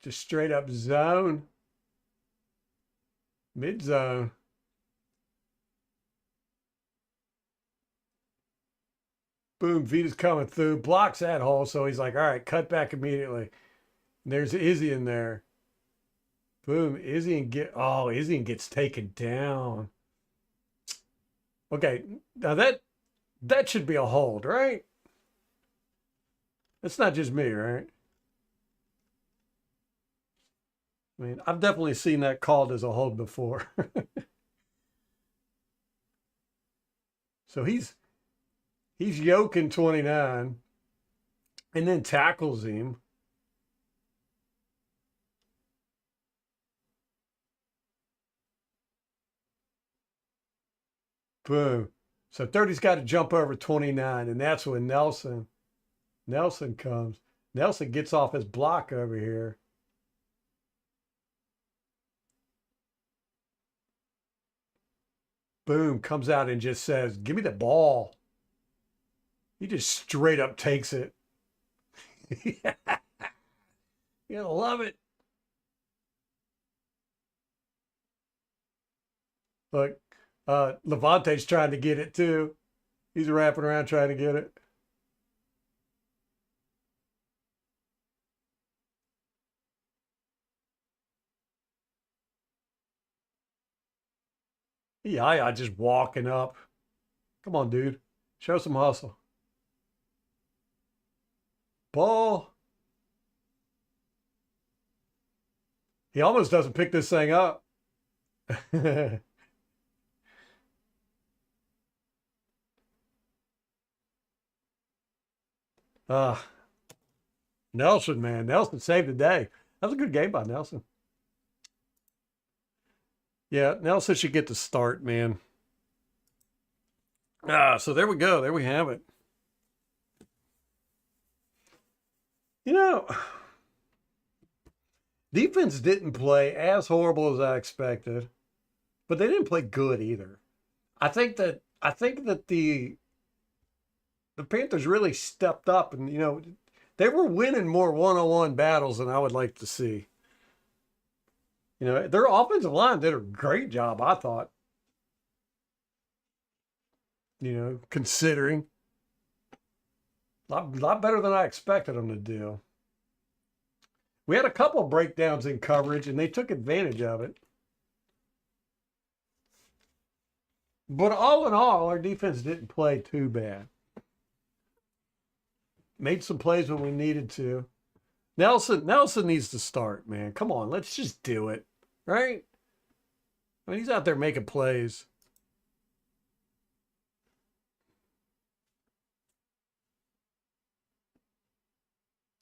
just straight up zone. Mid zone. Boom. Vita's coming through. Blocks that hole. So he's like, all right, cut back immediately. And there's Izzy in there. Boom. Izzy gets taken down. Okay. Now that should be a hold, right? It's not just me, right? I mean, I've definitely seen that called as a hold before. So he's yoking 29 and then tackles him. Boom. So 30's got to jump over 29, and that's when Nelson comes. Nelson gets off his block over here. Boom, comes out and just says, "Give me the ball." He just straight up takes it. You love it. Look, Levante's trying to get it too. He's wrapping around trying to get it. Yeah, just walking up. Come on, dude. Show some hustle. Ball. He almost doesn't pick this thing up. uh, Nelson, man. Nelson saved the day. That was a good game by Nelson. Yeah, Nelson should get the start, man. So there we go. There we have it. You know, defense didn't play as horrible as I expected, but they didn't play good either. I think that the Panthers really stepped up, and they were winning more one-on-one battles than I would like to see. Their offensive line did a great job, I thought. Considering a lot better than I expected them to do. We had a couple of breakdowns in coverage, and they took advantage of it. But all in all, our defense didn't play too bad. Made some plays when we needed to. Nelson needs to start, man. Come on, let's just do it, right? I mean, he's out there making plays.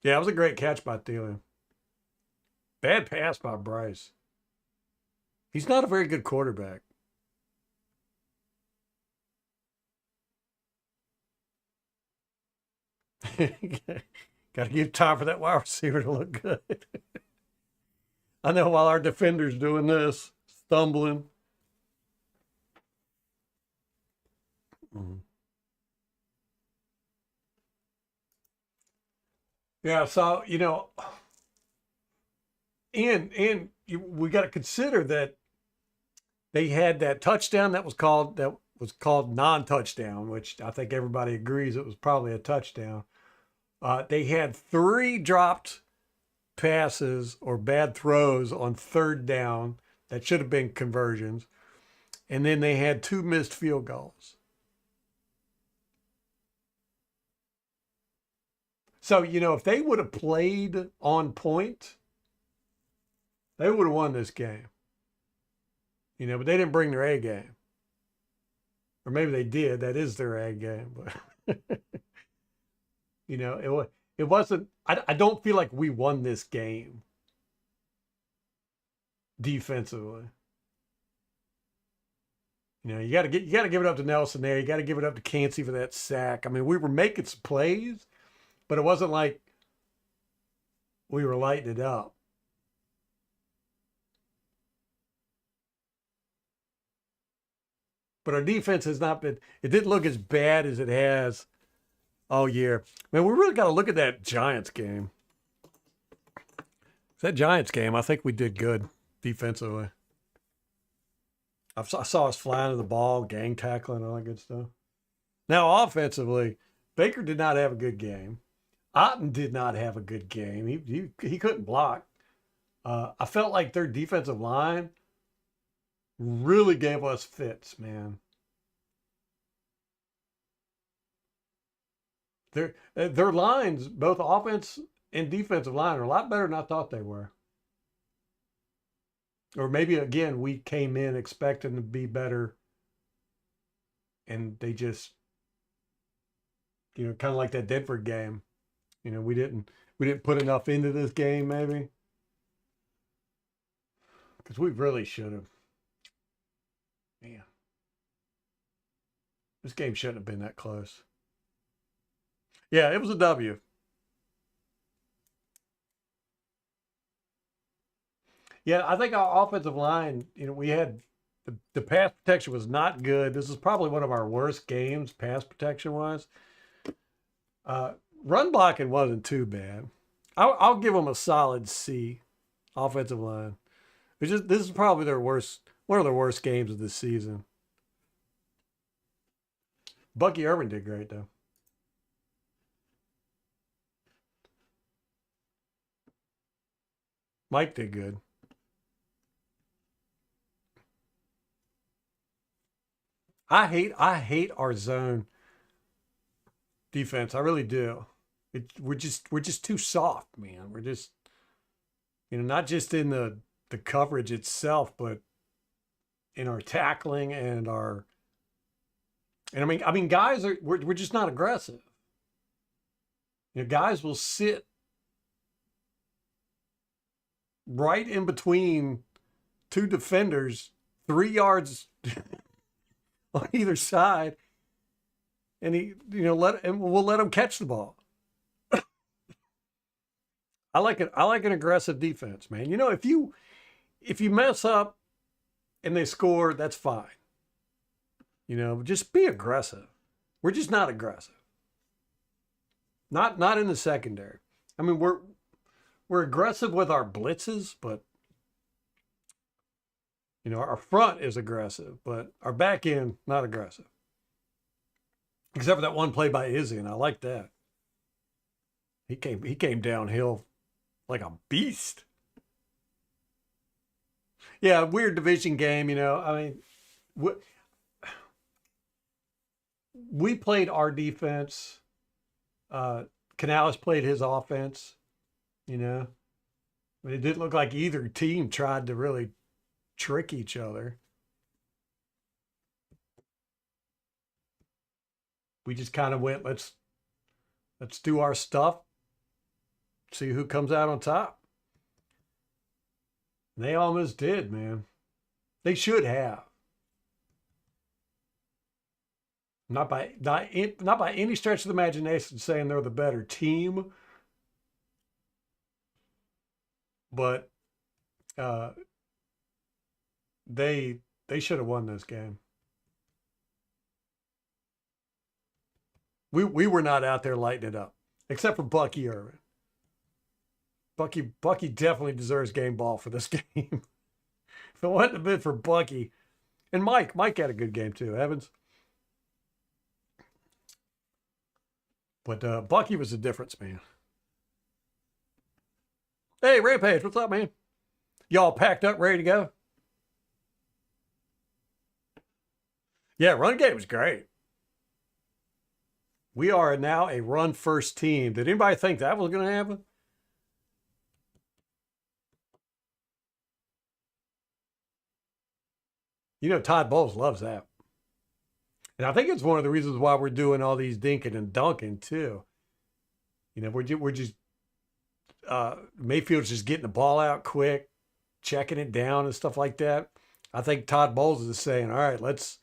Yeah, it was a great catch by Thielen. Bad pass by Bryce. He's not a very good quarterback. Got to give time for that wide receiver to look good. I know while our defender's doing this, stumbling. Mm-hmm. Yeah, so we got to consider that they had that touchdown that was called non-touchdown, which I think everybody agrees it was probably a touchdown. They had 3 dropped passes or bad throws on 3rd down that should have been conversions, and then they had 2 missed field goals. So if they would have played on point, they would have won this game. But they didn't bring their A game. Or maybe they did. That is their A game. But, it wasn't, I don't feel like we won this game defensively. You got to give it up to Nelson there. You got to give it up to Cansey for that sack. I mean, we were making some plays, but it wasn't like we were lighting it up. But our defense has not been, it didn't look as bad as it has all year. Man, we really got to look at that Giants game. That Giants game, I think we did good defensively. I saw us flying to the ball, gang tackling, all that good stuff. Now, offensively, Baker did not have a good game. Otten did not have a good game. He couldn't block. I felt like their defensive line really gave us fits, man. Their lines, both offense and defensive line, are a lot better than I thought they were. Or maybe again, we came in expecting to be better, and they just, kind of like that Denver game. We didn't put enough into this game, maybe, because we really should have. Man. This game shouldn't have been that close. Yeah, it was a W. Yeah, I think our offensive line, we had the pass protection was not good. This is probably one of our worst games, pass protection wise. Uh, Run blocking wasn't too bad. I'll give them a solid C. Offensive line. This is probably their worst, one of their worst games of this season. Bucky Irvin did great though. Mike did good. I hate our zone defense. I really do. We're just too soft, man. We're just not just in the coverage itself, but in our tackling and our and I mean guys are we're just not aggressive. Guys will sit right in between two defenders, 3 yards on either side, and we'll let him catch the ball. I like it. I like an aggressive defense, man. If you mess up and they score, that's fine. Just be aggressive. We're just not aggressive. Not in the secondary. I mean, we're aggressive with our blitzes, but our front is aggressive, but our back end not aggressive. Except for that one play by Izzy, and I like that. He came downhill like a beast. Yeah, weird division game. I mean, we played our defense. Canales played his offense. It didn't look like either team tried to really trick each other. We just kind of went, let's do our stuff, see who comes out on top. And they almost did, man. They should have. Not by any stretch of the imagination saying they're the better team, but they should have won this game. We were not out there lighting it up, except for Bucky Irvin. Bucky definitely deserves game ball for this game. If it wasn't have been for Bucky, and Mike had a good game too, Evans. But Bucky was the difference, man. Hey, Rampage, what's up, man? Y'all packed up, ready to go? Yeah, run game was great. We are now a run first team. Did anybody think that was going to happen? Todd Bowles loves that. And I think it's one of the reasons why we're doing all these dinking and dunking too. We're just Mayfield's just getting the ball out quick, checking it down and stuff like that. I think Todd Bowles is saying, all right, let's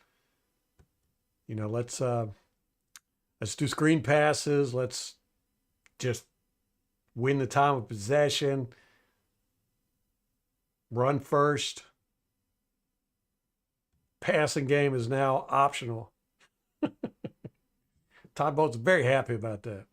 do screen passes. Let's just win the time of possession. Run first. Passing game is now optional. Todd Bowles is very happy about that.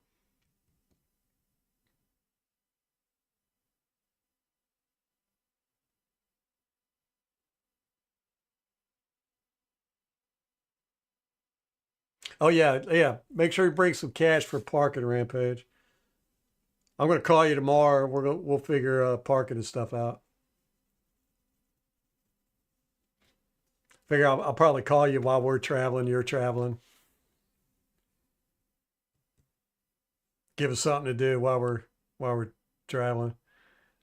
Oh yeah, yeah. Make sure you bring some cash for parking, Rampage. I'm gonna call you tomorrow. We'll figure parking and stuff out. Figure I'll probably call you while we're traveling. You're traveling. Give us something to do while we're traveling.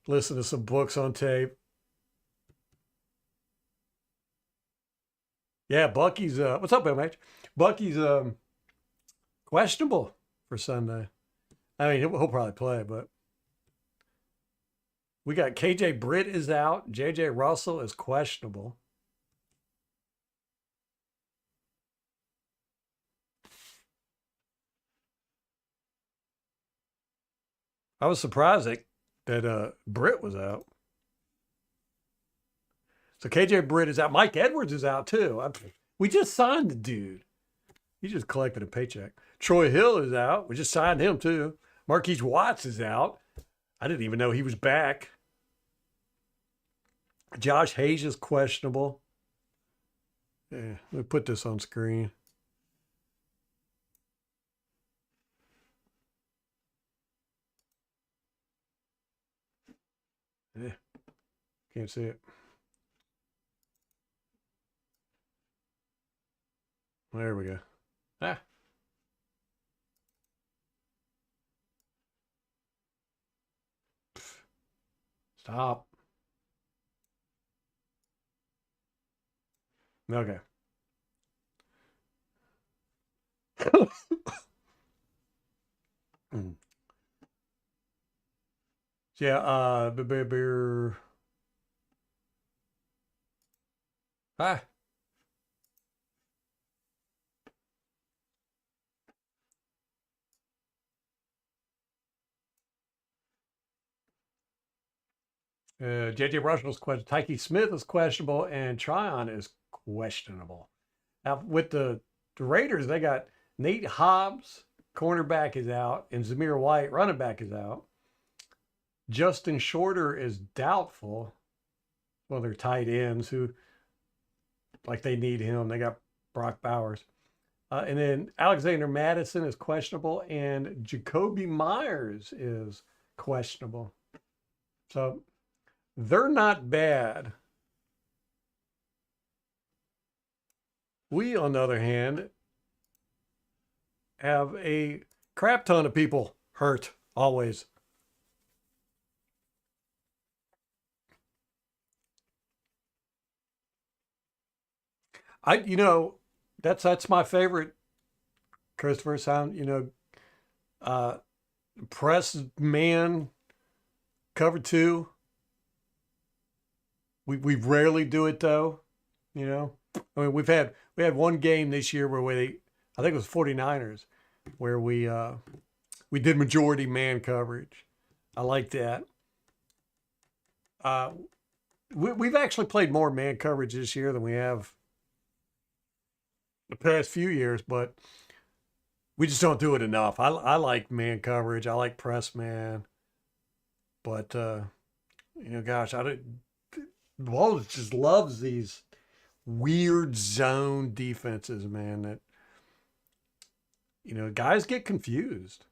Listen to some books on tape. Yeah, Bucky's. What's up, Bill? Bucky's questionable for Sunday. I mean, he'll probably play, but we got KJ Britt is out. JJ Russell is questionable. I was surprised that Britt was out. So KJ Britt is out. Mike Edwards is out too. We just signed the dude. He just collected a paycheck. Troy Hill is out. We just signed him too. Marquise Watts is out. I didn't even know he was back. Josh Hayes is questionable. Yeah, let me put this on screen. Yeah, can't see it. There we go. Ah. Stop. Okay. Yeah, ah. JJ Russell's questionable. Tyke Smith is questionable, and Tryon is questionable. Now, with the Raiders, they got Nate Hobbs, cornerback, is out, and Zamir White, running back, is out. Justin Shorter is doubtful. Well, they're tight ends who, like, they need him. They got Brock Bowers. And then Alexander Madison is questionable, and Jacoby Myers is questionable. So they're not bad. We, on the other hand, have a crap ton of people hurt always. That's my favorite, Christopher. Sound, uh, press man cover two. We rarely do it though. I mean we had one game this year where I think it was 49ers, where we did majority man coverage. I like that. Uh, we've actually played more man coverage this year than we have the past few years, but we just don't do it enough. I like man coverage. I like press man, but gosh, I don't. Wallace just loves these weird zone defenses, man. That guys get confused.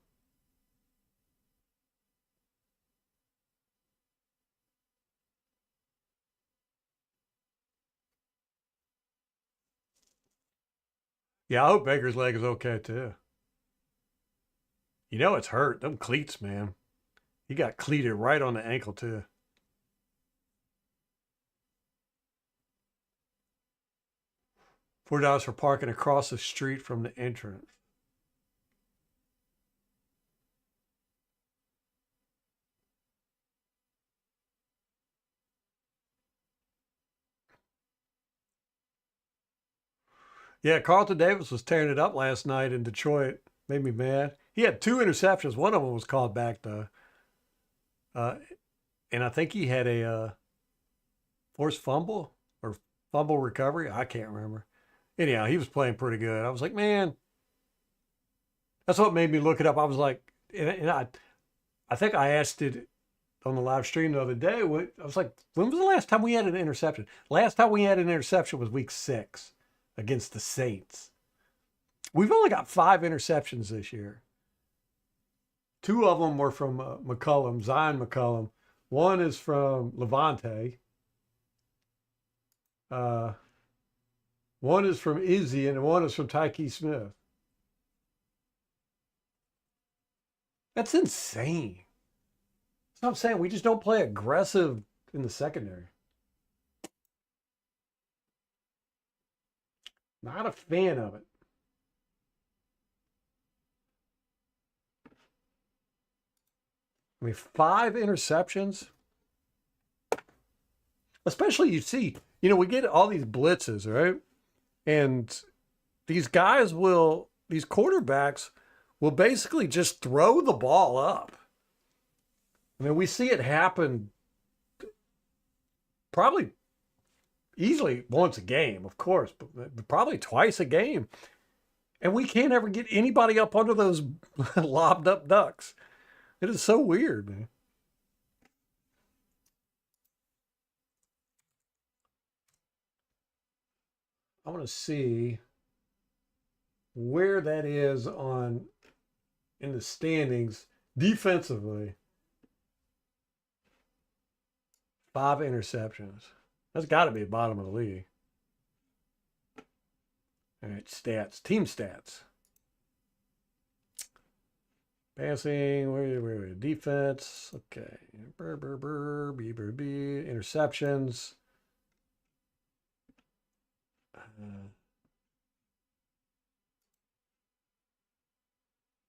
Yeah, I hope Baker's leg is okay too. It's hurt. Them cleats, man. He got cleated right on the ankle too. $4 for parking across the street from the entrance. Yeah, Carlton Davis was tearing it up last night in Detroit. Made me mad. He had two interceptions. One of them was called back though, uh, and I think he had a forced fumble or fumble recovery. I can't remember. Anyhow, he was playing pretty good. I was like, man, that's what made me look it up. I was like, and I think I asked it on the live stream the other day. I was like, when was the last time we had an interception? Last time we had an interception was week 6 against the Saints. We've only got 5 interceptions this year. 2 of them were from McCullum, Zion McCullum. One is from Levante. Uh, one is from Izzy, and one is from Tyke Smith. That's insane. That's what I'm saying. We just don't play aggressive in the secondary. Not a fan of it. I mean, 5 interceptions. Especially we get all these blitzes, right? And these quarterbacks will basically just throw the ball up. I mean, we see it happen probably easily once a game, of course, but probably twice a game. And we can't ever get anybody up under those lobbed up ducks. It is so weird, man. I want to see where that is on in the standings defensively. 5 interceptions. That's got to be the bottom of the league. All right, stats, team stats. Passing, where, defense. Okay. Interceptions.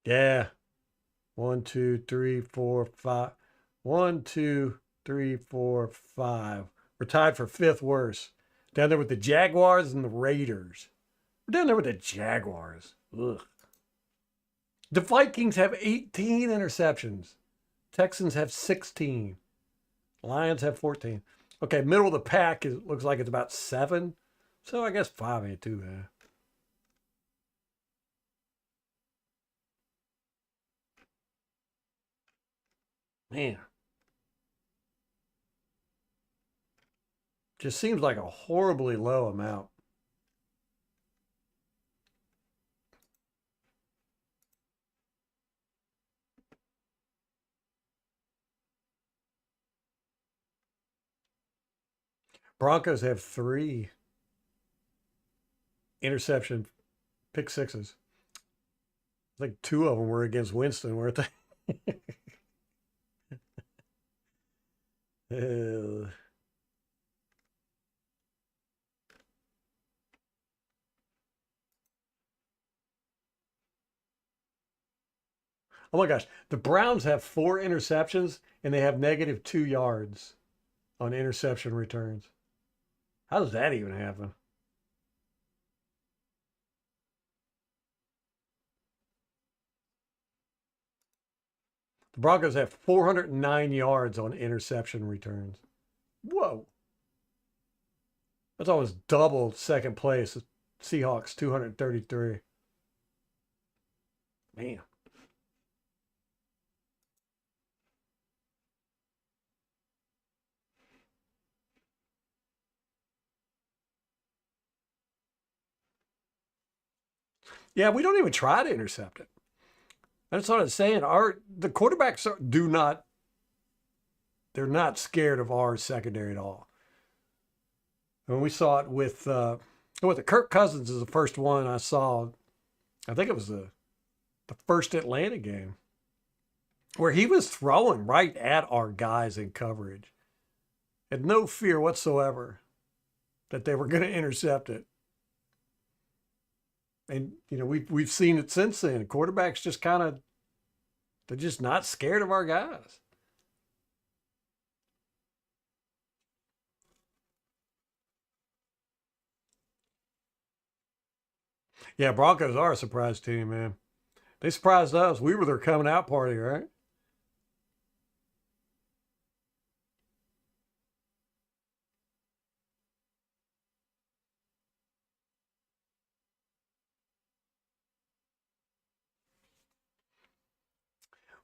Yeah. 1, 2, 3, 4, 5. 1, 2, 3, 4, 5. We're tied for 5th worst. Down there with the Jaguars and the Raiders. We're down there with the Jaguars. Ugh. The Vikings have 18 interceptions. Texans have 16. Lions have 14. Okay, middle of the pack looks like it's about 7. So I guess 5 ain't too bad. Man. Just seems like a horribly low amount. Broncos have 3 interception pick sixes. I think 2 of them were against Winston, weren't they? Oh my gosh. The Browns have 4 interceptions and they have negative 2 yards on interception returns. How does that even happen? The Broncos have 409 yards on interception returns. Whoa. That's almost double second place. Seahawks 233. Man. Yeah, we don't even try to intercept it. That's what I'm saying. The quarterbacks they're not scared of our secondary at all. And we saw it with the Kirk Cousins is the first one I saw. I think it was the first Atlanta game where he was throwing right at our guys in coverage. Had no fear whatsoever that they were going to intercept it. And we've seen it since then. Quarterbacks just they're just not scared of our guys. Yeah, Broncos are a surprise team, man. They surprised us. We were their coming out party, right?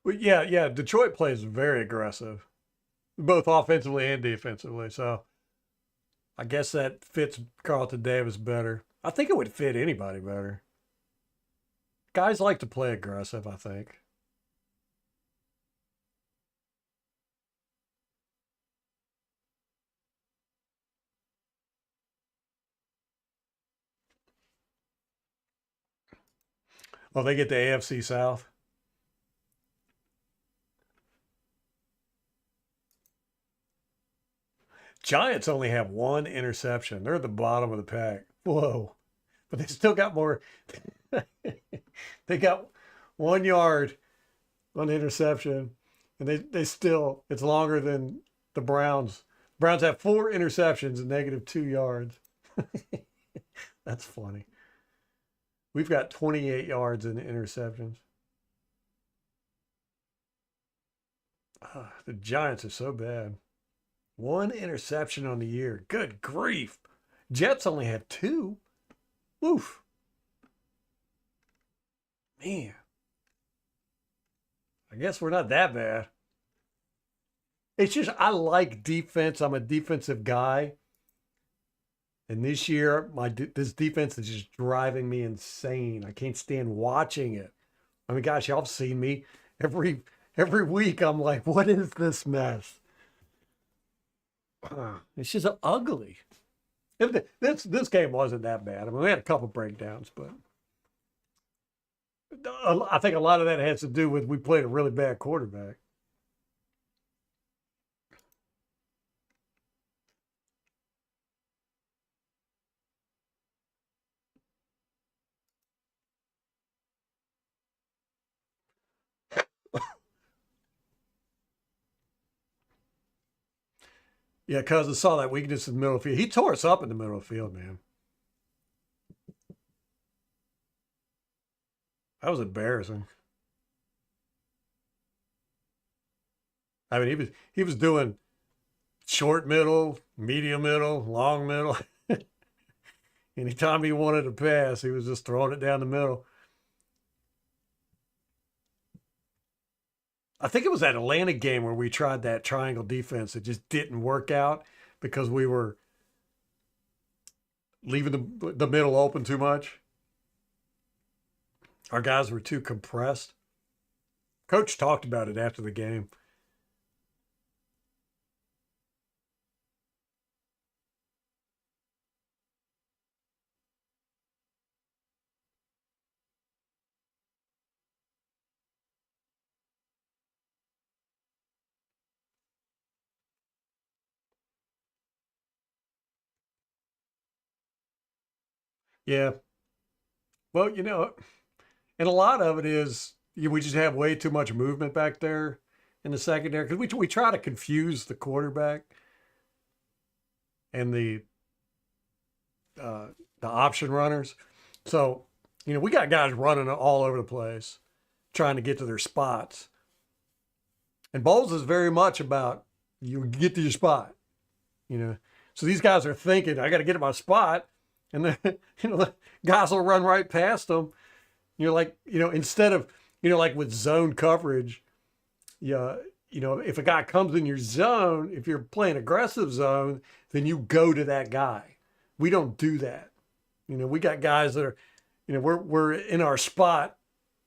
Well, yeah. Detroit plays very aggressive, both offensively and defensively. So I guess that fits Carlton Davis better. I think it would fit anybody better. Guys like to play aggressive, I think. Oh, they get the AFC South. Giants only have 1 interception. They're at the bottom of the pack. Whoa. But they still got more. They got 1 yard on interception. And they still, it's longer than the Browns. Browns have 4 interceptions and negative 2 yards. That's funny. We've got 28 yards in interceptions. The Giants are so bad. One interception on the year. Good grief. Jets only have two. Woof. Man, I guess we're not that bad. It's just I like defense. I'm a defensive guy, and this year this defense is just driving me insane. I can't stand watching it. I mean, gosh, y'all have seen me every week. I'm like, what is this mess? It's just ugly. This game wasn't that bad. I mean, we had a couple breakdowns, but I think a lot of that has to do with we played a really bad quarterback. Yeah, Cousins saw that weakness in the middle of the field. He tore us up in the middle of the field, man. That was embarrassing. I mean, he was doing short middle, medium middle, long middle. Anytime he wanted to pass, he was just throwing it down the middle. I think it was that Atlanta game where we tried that triangle defense. It just didn't work out because we were leaving the middle open too much. Our guys were too compressed. Coach talked about it after the game. Yeah. Well, and a lot of it is we just have way too much movement back there in the secondary because we try to confuse the quarterback and uh, the option runners. So we got guys running all over the place trying to get to their spots. And Bowles is very much about you get to your spot, you know. So these guys are thinking, I got to get to my spot. And then, the guys will run right past them. You're like, instead of, like with zone coverage, yeah, if a guy comes in your zone, if you're playing aggressive zone, then you go to that guy. We don't do that. We got guys that are, we're in our spot.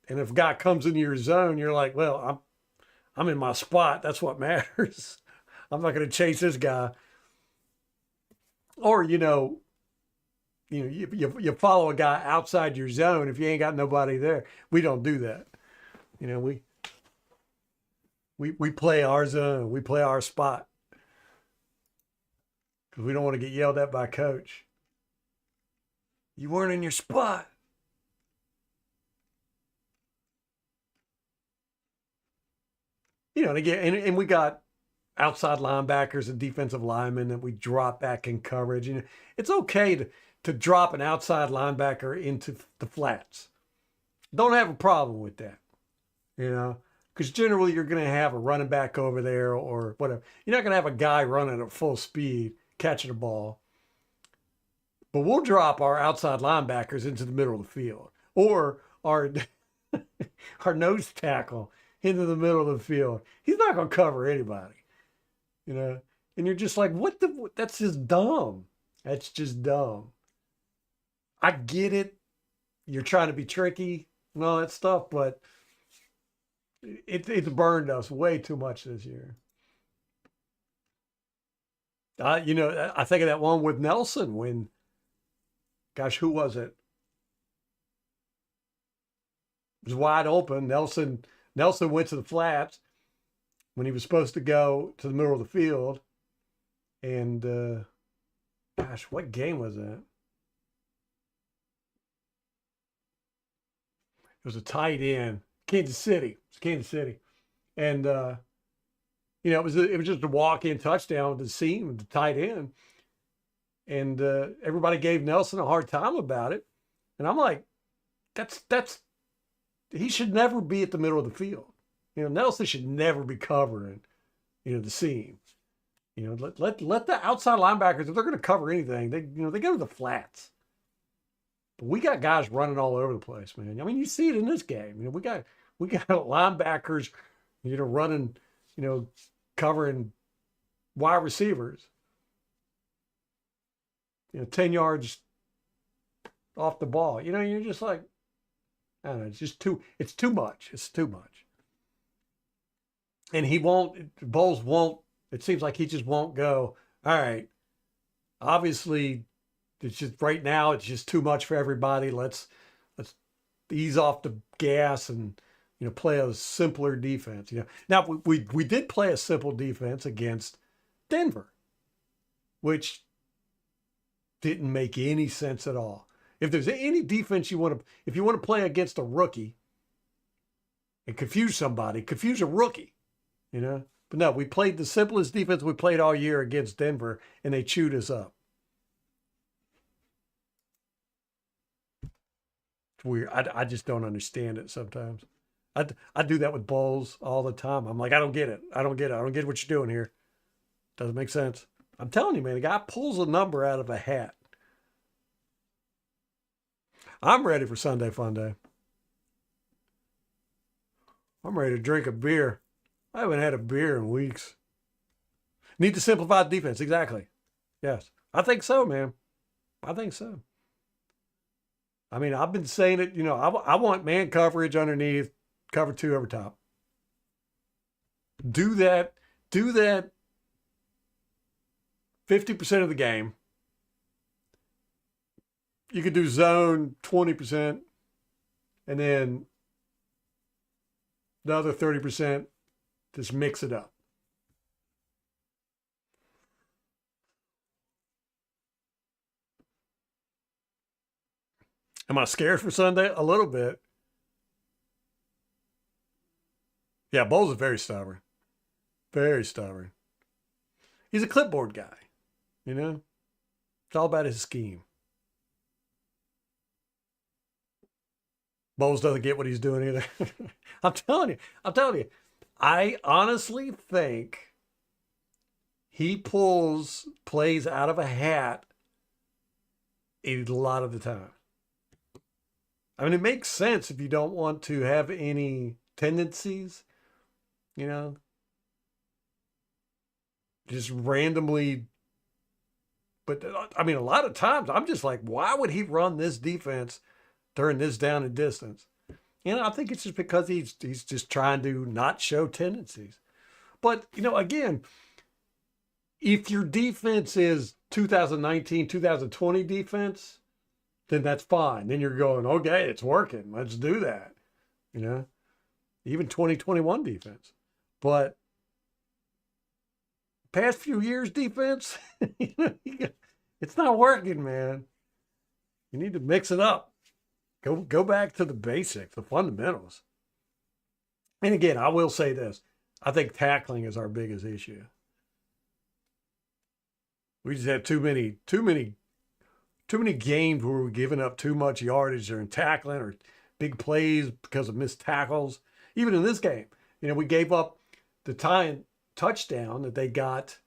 And if a guy comes into your zone, you're like, well, I'm in my spot. That's what matters. I'm not going to chase this guy. Or, you follow a guy outside your zone if you ain't got nobody there. We don't do that. We play our zone. We play our spot because we don't want to get yelled at by coach. You weren't in your spot. And again, and we got outside linebackers and defensive linemen that we drop back in coverage. It's okay to drop an outside linebacker into the flats. Don't have a problem with that, because generally you're going to have a running back over there or whatever. You're not going to have a guy running at full speed catching a ball. But we'll drop our outside linebackers into the middle of the field or our our nose tackle into the middle of the field. He's not going to cover anybody, And you're just like, that's just dumb. That's just dumb. I get it. You're trying to be tricky and all that stuff, but it's burned us way too much this year. I think of that one with Nelson when, gosh, who was it? It was wide open. Nelson went to the flats when he was supposed to go to the middle of the field. And gosh, what game was that? It was a tight end, Kansas City. It's Kansas City, and it was just a walk-in touchdown with the seam with the tight end, and everybody gave Nelson a hard time about it, and I'm like, that's he should never be at the middle of the field. Nelson should never be covering the seam. Let the outside linebackers, if they're going to cover anything, they go to the flats. But we got guys running all over the place, man. I mean, you see it in this game. We got linebackers, running, covering wide receivers. 10 yards off the ball. You're just like, I don't know, it's too much. It's too much. And Bowles won't, it seems like he just won't go, all right, obviously it's just right now, it's just too much for everybody. Let's ease off the gas and, play a simpler defense. Now we did play a simple defense against Denver, which didn't make any sense at all. If there's any defense if you want to play against a rookie and confuse somebody, confuse a rookie, But no, we played the simplest defense we played all year against Denver, and they chewed us up. It's weird. I just don't understand it sometimes. I do that with Bowles all the time. I'm like, I don't get it. I don't get it. I don't get what you're doing here. Doesn't make sense. I'm telling you, man, the guy pulls a number out of a hat. I'm ready for Sunday Fun Day. I'm ready to drink a beer. I haven't had a beer in weeks. Need to simplify the defense. Exactly. Yes. I think so, man. I think so. I mean, I've been saying it, I want man coverage underneath, cover 2 over top. Do that 50% of the game. You could do zone 20%, and then the other 30%, just mix it up. Am I scared for Sunday? A little bit. Yeah, Bowles is very stubborn. Very stubborn. He's a clipboard guy, It's all about his scheme. Bowles doesn't get what he's doing either. I'm telling you. I honestly think he pulls plays out of a hat a lot of the time. I mean, it makes sense if you don't want to have any tendencies, just randomly. But I mean, a lot of times I'm just like, why would he run this defense during this down and distance? I think it's just because he's just trying to not show tendencies. But, again, if your defense is 2019, 2020 defense, then that's fine. Then you're going, okay, it's working. Let's do that. Even 2021 defense. But past few years defense, it's not working, man. You need to mix it up. Go back to the basics, the fundamentals. And again, I will say this. I think tackling is our biggest issue. We just have too many games where we're giving up too much yardage during tackling or big plays because of missed tackles. Even in this game, we gave up the tying touchdown that they got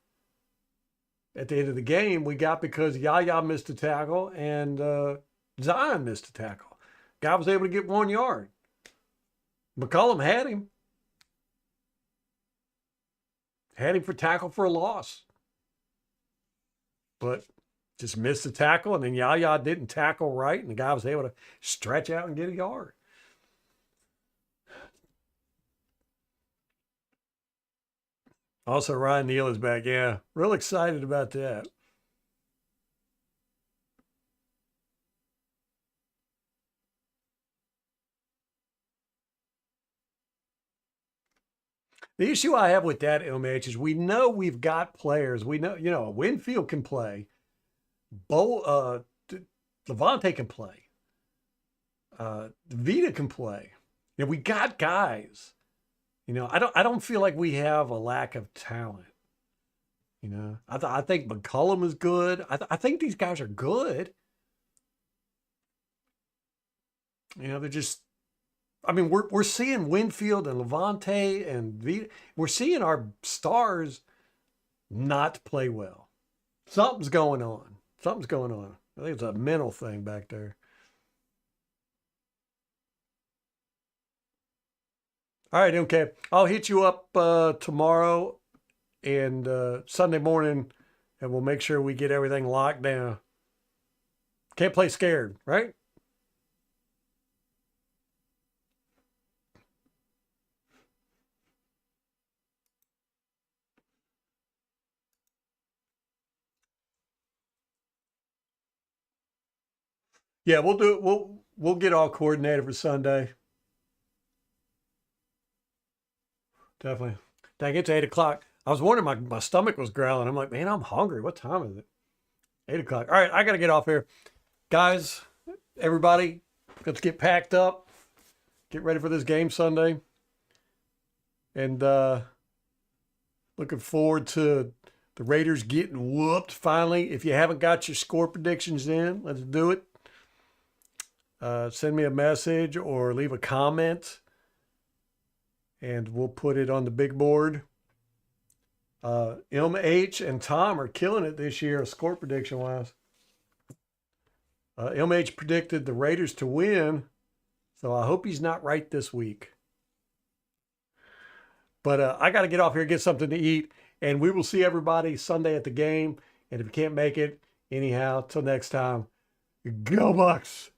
at the end of the game. We got because Yaya missed a tackle and Zion missed a tackle. Guy was able to get 1 yard. McCollum had him. Had him for tackle for a loss. But just missed the tackle, and then Yaya didn't tackle right, and the guy was able to stretch out and get a yard. Also, Ryan Neal is back. Yeah, real excited about that. The issue I have with that, MH, is we know we've got players. We know, Winfield can play. Levante can play. Vita can play. We got guys. I don't feel like we have a lack of talent. I think McCollum is good. I think these guys are good. They're just, I mean, we're seeing Winfield and Levante and we're seeing our stars not play well. Something's going on. Something's going on. I think it's a mental thing back there. All right, okay. I'll hit you up tomorrow and Sunday morning, and we'll make sure we get everything locked down. Can't play scared, right? Yeah, we'll do it. We'll get all coordinated for Sunday. Definitely. Dang, it's 8 o'clock. I was wondering, my stomach was growling. I'm like, man, I'm hungry. What time is it? 8 o'clock. All right, I gotta get off here. Guys, everybody, let's get packed up. Get ready for this game Sunday. And looking forward to the Raiders getting whooped finally. If you haven't got your score predictions in, let's do it. Send me a message or leave a comment, and we'll put it on the big board. MH and Tom are killing it this year, score prediction wise. MH predicted the Raiders to win, so I hope he's not right this week. But I got to get off here and get something to eat, and we will see everybody Sunday at the game. And if you can't make it, anyhow, till next time, go Bucks.